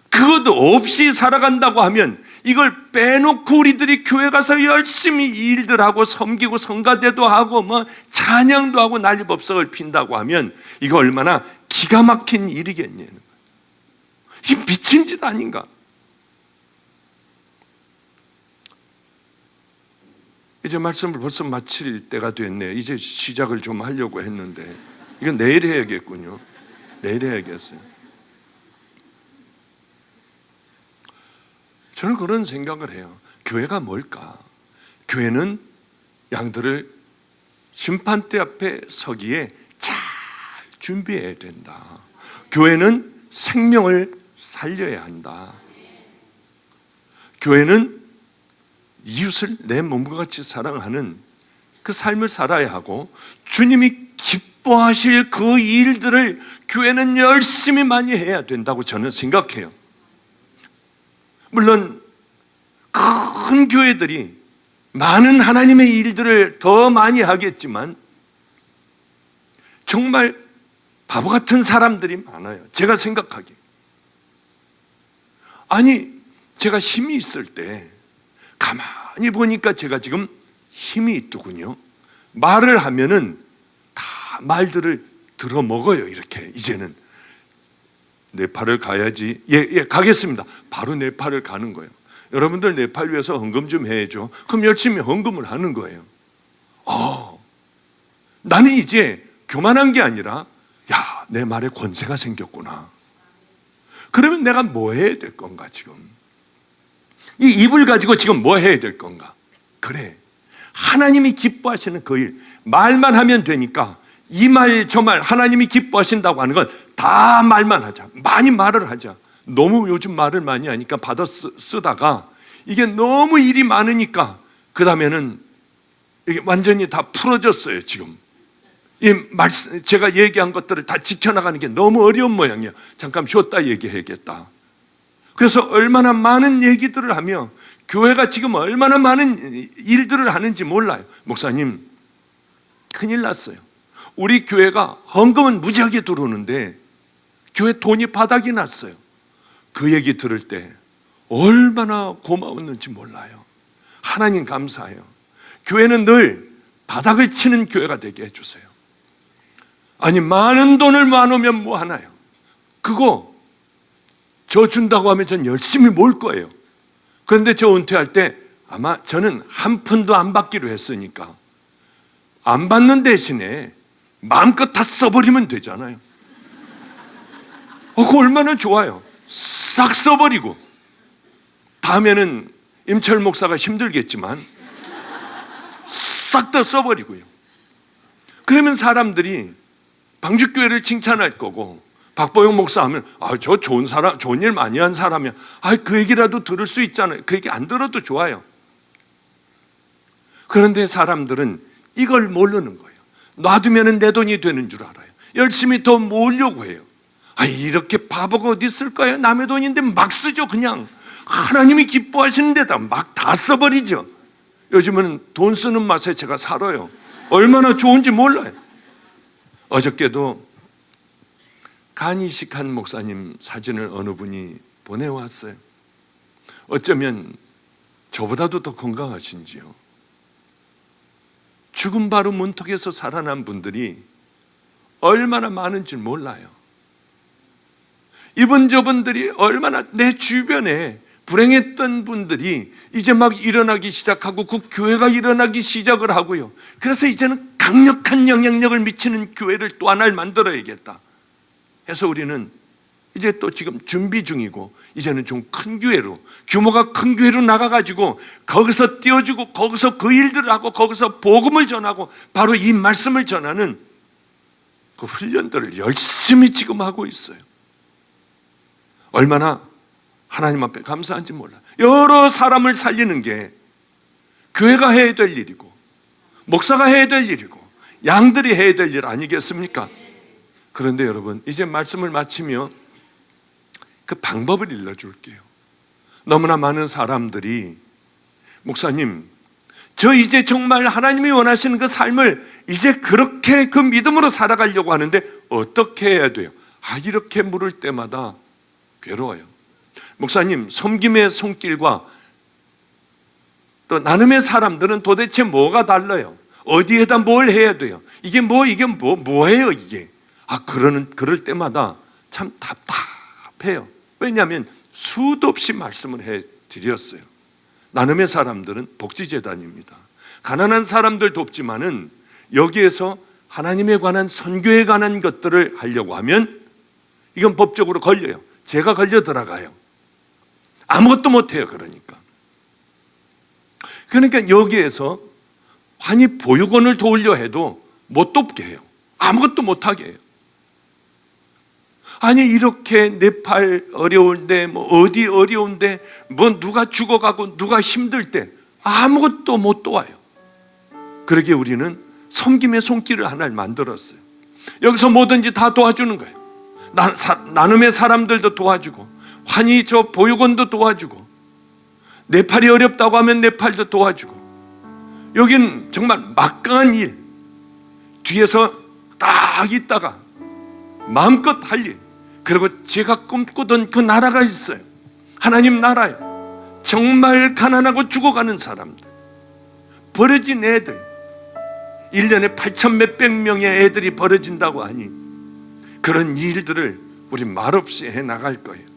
[SPEAKER 1] 그것 없이 살아간다고 하면 이걸 빼놓고 우리들이 교회 가서 열심히 일들하고 섬기고 성가대도 하고 뭐 찬양도 하고 난리법석을 핀다고 하면 이거 얼마나 기가 막힌 일이겠냐는 거예요. 이 미친 짓 아닌가? 이제 말씀을 벌써 마칠 때가 됐네요. 이제 시작을 좀 하려고 했는데 이건 내일 해야겠군요. 내일 해야겠어요. 저는 그런 생각을 해요. 교회가 뭘까? 교회는 양들을 심판대 앞에 서기에 잘 준비해야 된다. 교회는 생명을 살려야 한다. 교회는 이웃을 내 몸과 같이 사랑하는 그 삶을 살아야 하고 주님이 기뻐하실 그 일들을 교회는 열심히 많이 해야 된다고 저는 생각해요. 물론 큰 교회들이 많은 하나님의 일들을 더 많이 하겠지만 정말 바보 같은 사람들이 많아요. 제가 생각하기에. 아니, 제가 힘이 있을 때 가만히 보니까 제가 지금 힘이 있더군요. 말을 하면은 다 말들을 들어먹어요. 이렇게 이제는 네팔을 가야지. 예, 가겠습니다. 바로 네팔을 가는 거예요. 여러분들 네팔 위해서 헌금 좀 해야죠. 그럼 열심히 헌금을 하는 거예요. 나는 이제 교만한 게 아니라 야, 내 말에 권세가 생겼구나. 그러면 내가 뭐 해야 될 건가 지금? 이 입을 가지고 지금 뭐 해야 될 건가? 그래, 하나님이 기뻐하시는 그 일, 말만 하면 되니까 이 말 저 말 하나님이 기뻐하신다고 하는 건 다 말만 하자. 많이 말을 하자. 너무 요즘 말을 많이 하니까 받아 쓰다가 이게 너무 일이 많으니까 그 다음에는 이게 완전히 다 풀어졌어요. 지금 이 말씀, 제가 얘기한 것들을 다 지켜나가는 게 너무 어려운 모양이에요. 잠깐 쉬었다 얘기해야겠다. 그래서 얼마나 많은 얘기들을 하며 교회가 지금 얼마나 많은 일들을 하는지 몰라요. 목사님, 큰일 났어요. 우리 교회가 헌금은 무지하게 들어오는데 교회 돈이 바닥이 났어요. 그 얘기 들을 때 얼마나 고마웠는지 몰라요. 하나님 감사해요. 교회는 늘 바닥을 치는 교회가 되게 해주세요. 아니, 많은 돈을 모아놓으면 뭐 하나요? 그거 저 준다고 하면 전 열심히 모을 거예요. 그런데 저 은퇴할 때 아마 저는 한 푼도 안 받기로 했으니까 안 받는 대신에 마음껏 다 써버리면 되잖아요. 그거 얼마나 좋아요. 싹 써버리고 다음에는 임철 목사가 힘들겠지만 싹 다 써버리고요. 그러면 사람들이 방주교회를 칭찬할 거고 박보영 목사 하면 저 좋은 사람, 좋은 일 많이 한 사람이야. 그 얘기라도 들을 수 있잖아요. 그 얘기 안 들어도 좋아요. 그런데 사람들은 이걸 모르는 거예요. 놔두면 내 돈이 되는 줄 알아요. 열심히 더 모으려고 해요. 이렇게 바보가 어디 있을까요? 남의 돈인데 막 쓰죠. 그냥 하나님이 기뻐하시는 데다 막 다 써버리죠. 요즘은 돈 쓰는 맛에 제가 살아요. 얼마나 좋은지 몰라요. 어저께도 간 이식한 목사님 사진을 어느 분이 보내왔어요. 어쩌면 저보다도 더 건강하신지요. 죽음 바로 문턱에서 살아난 분들이 얼마나 많은지 몰라요. 이분 저분들이 얼마나 내 주변에 불행했던 분들이 이제 막 일어나기 시작하고 그 교회가 일어나기 시작을 하고요. 그래서 이제는 강력한 영향력을 미치는 교회를 또 하나를 만들어야겠다 해서 우리는 이제 또 지금 준비 중이고, 이제는 좀 큰 교회로, 규모가 큰 교회로 나가가지고 거기서 띄워주고 거기서 그 일들을 하고 거기서 복음을 전하고 바로 이 말씀을 전하는 그 훈련들을 열심히 지금 하고 있어요. 얼마나 하나님 앞에 감사한지 몰라요. 여러 사람을 살리는 게 교회가 해야 될 일이고 목사가 해야 될 일이고 양들이 해야 될 일 아니겠습니까? 그런데 여러분, 이제 말씀을 마치며 그 방법을 일러줄게요. 너무나 많은 사람들이 목사님, 저 이제 정말 하나님이 원하시는 그 삶을 이제 그렇게 그 믿음으로 살아가려고 하는데 어떻게 해야 돼요? 이렇게 물을 때마다 괴로워요. 목사님, 섬김의 손길과 또 나눔의 사람들은 도대체 뭐가 달라요? 어디에다 뭘 해야 돼요? 이게 뭐예요 이게? 그럴 때마다 참 답답해요. 왜냐하면 수도 없이 말씀을 해드렸어요. 나눔의 사람들은 복지재단입니다. 가난한 사람들 돕지만은 여기에서 하나님에 관한 선교에 관한 것들을 하려고 하면 이건 법적으로 걸려요. 제가 걸려 들어가요. 아무것도 못해요. 그러니까 여기에서 환희 보육원을 도우려 해도 못 돕게 해요. 아무것도 못하게 해요. 이렇게 네팔 어려운데 어디 어려운데 누가 죽어가고 누가 힘들 때 아무것도 못 도와요. 그러기에 우리는 섬김의 손길을 하나를 만들었어요. 여기서 뭐든지 다 도와주는 거예요. 나눔의 사람들도 도와주고 환희 저 보육원도 도와주고, 네팔이 어렵다고 하면 네팔도 도와주고, 여긴 정말 막강한 일, 뒤에서 딱 있다가 마음껏 할 일, 그리고 제가 꿈꾸던 그 나라가 있어요. 하나님 나라요. 정말 가난하고 죽어가는 사람들, 버려진 애들, 1년에 8천 몇백 명의 애들이 버려진다고 하니 그런 일들을 우리 말없이 해나갈 거예요.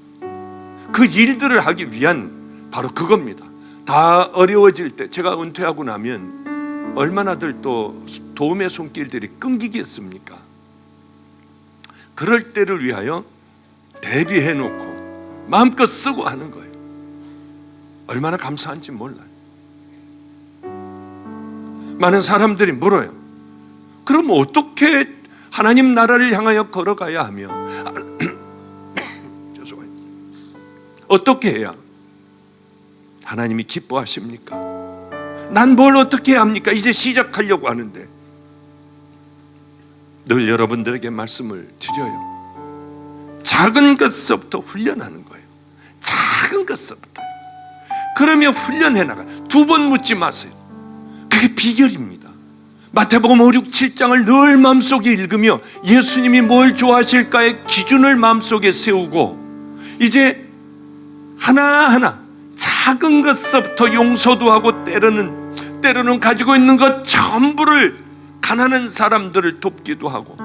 [SPEAKER 1] 그 일들을 하기 위한 바로 그겁니다. 다 어려워질 때, 제가 은퇴하고 나면 얼마나들 또 도움의 손길들이 끊기겠습니까? 그럴 때를 위하여 대비해놓고 마음껏 쓰고 하는 거예요. 얼마나 감사한지 몰라요. 많은 사람들이 물어요. 그럼 어떻게 하나님 나라를 향하여 걸어가야 하며 어떻게 해야 하나님이 기뻐하십니까? 난 뭘 어떻게 해야 합니까? 이제 시작하려고 하는데 늘 여러분들에게 말씀을 드려요. 작은 것서부터 훈련하는 거예요. 작은 것서부터. 그러면 훈련해 나가. 2번 묻지 마세요. 그게 비결입니다. 마태복음 5, 6, 7장을 늘 마음속에 읽으며 예수님이 뭘 좋아하실까의 기준을 마음속에 세우고 이제 하나하나 작은 것서부터 용서도 하고 때로는 가지고 있는 것 전부를 가난한 사람들을 돕기도 하고,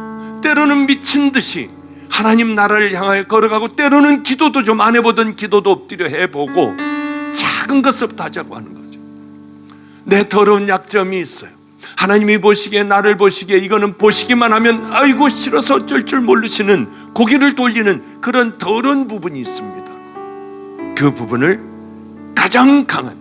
[SPEAKER 1] 때로는 미친 듯이 하나님 나라를 향하여 걸어가고, 때로는 기도도 좀 안 해보던 기도도 엎드려 해보고 작은 것부터 하자고 하는 거죠. 내 더러운 약점이 있어요. 하나님이 보시기에, 나를 보시기에 이거는 보시기만 하면 아이고 싫어서 어쩔 줄 모르시는, 고개를 돌리는 그런 더러운 부분이 있습니다. 그 부분을 가장 강한,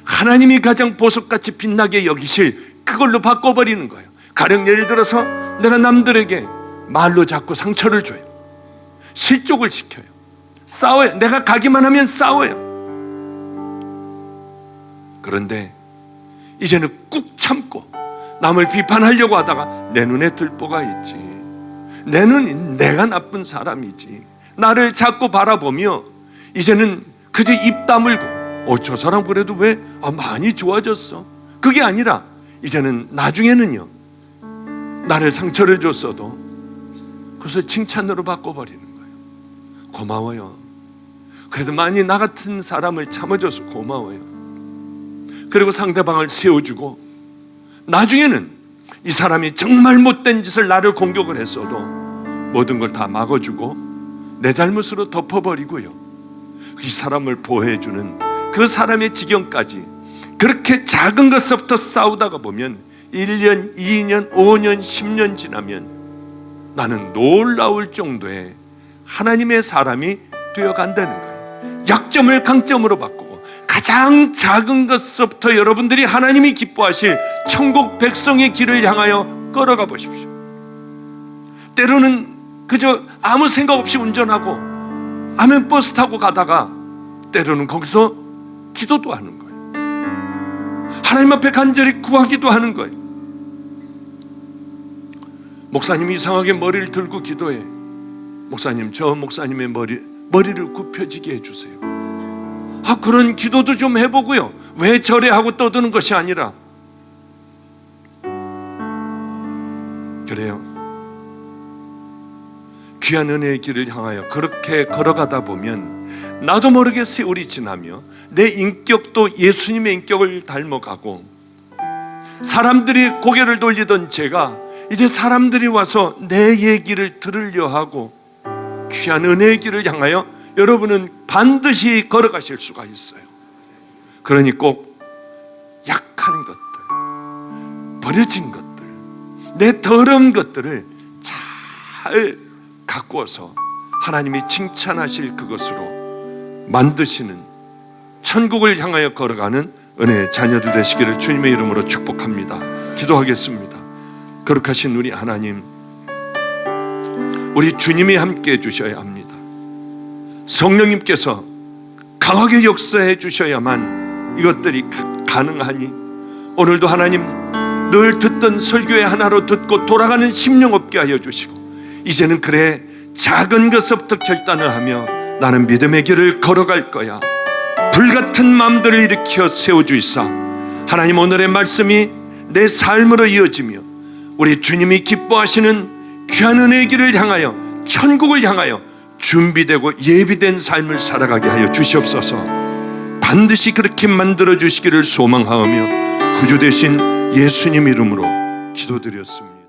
[SPEAKER 1] 하나님이 가장 보석같이 빛나게 여기실 그걸로 바꿔버리는 거예요. 가령 예를 들어서 내가 남들에게 말로 자꾸 상처를 줘요. 실족을 시켜요. 싸워요. 내가 가기만 하면 싸워요. 그런데 이제는 꾹 참고 남을 비판하려고 하다가 내 눈에 들보가 있지, 내 눈이 내가 나쁜 사람이지, 나를 자꾸 바라보며 이제는 그저 입 다물고 저 사람 그래도 왜 많이 좋아졌어, 그게 아니라 이제는 나중에는요, 나를 상처를 줬어도 그것을 칭찬으로 바꿔버리는 거예요. 고마워요. 그래도 많이 나 같은 사람을 참아줘서 고마워요. 그리고 상대방을 세워주고 나중에는 이 사람이 정말 못된 짓을 나를 공격을 했어도 모든 걸 다 막아주고 내 잘못으로 덮어버리고요, 이 사람을 보호해주는 그 사람의 지경까지, 그렇게 작은 것부터 싸우다가 보면 1년, 2년, 5년, 10년 지나면 나는 놀라울 정도의 하나님의 사람이 되어간다는 거예요. 약점을 강점으로 바꾸고 가장 작은 것부터 여러분들이 하나님이 기뻐하실 천국 백성의 길을 향하여 걸어가 보십시오. 때로는 그저 아무 생각 없이 운전하고 아멘 버스 타고 가다가 때로는 거기서 기도도 하는 거예요. 하나님 앞에 간절히 구하기도 하는 거예요. 목사님이 이상하게 머리를 들고 기도해. 목사님, 저 목사님의 머리를 굽혀지게 해주세요. 그런 기도도 좀 해보고요. 왜 저래 하고 떠드는 것이 아니라, 그래요, 귀한 은혜의 길을 향하여 그렇게 걸어가다 보면 나도 모르게 세월이 지나며 내 인격도 예수님의 인격을 닮아가고, 사람들이 고개를 돌리던 제가 이제 사람들이 와서 내 얘기를 들으려 하고 귀한 은혜의 길을 향하여 여러분은 반드시 걸어가실 수가 있어요. 그러니 꼭 약한 것들, 버려진 것들, 내 더러운 것들을 잘 가꾸어서 하나님이 칭찬하실 그것으로 만드시는 천국을 향하여 걸어가는 은혜의 자녀들 되시기를 주님의 이름으로 축복합니다. 기도하겠습니다. 거룩하신 우리 하나님, 우리 주님이 함께 해주셔야 합니다. 성령님께서 강하게 역사해 주셔야만 이것들이 가능하니, 오늘도 하나님 늘 듣던 설교의 하나로 듣고 돌아가는 심령 없게 하여 주시고, 이제는 그래 작은 것부터 결단을 하며 나는 믿음의 길을 걸어갈 거야, 불같은 마음들을 일으켜 세워주이사 하나님 오늘의 말씀이 내 삶으로 이어지며 우리 주님이 기뻐하시는 귀한 은혜의 길을 향하여 천국을 향하여 준비되고 예비된 삶을 살아가게 하여 주시옵소서. 반드시 그렇게 만들어 주시기를 소망하며 구주 되신 예수님 이름으로 기도드렸습니다.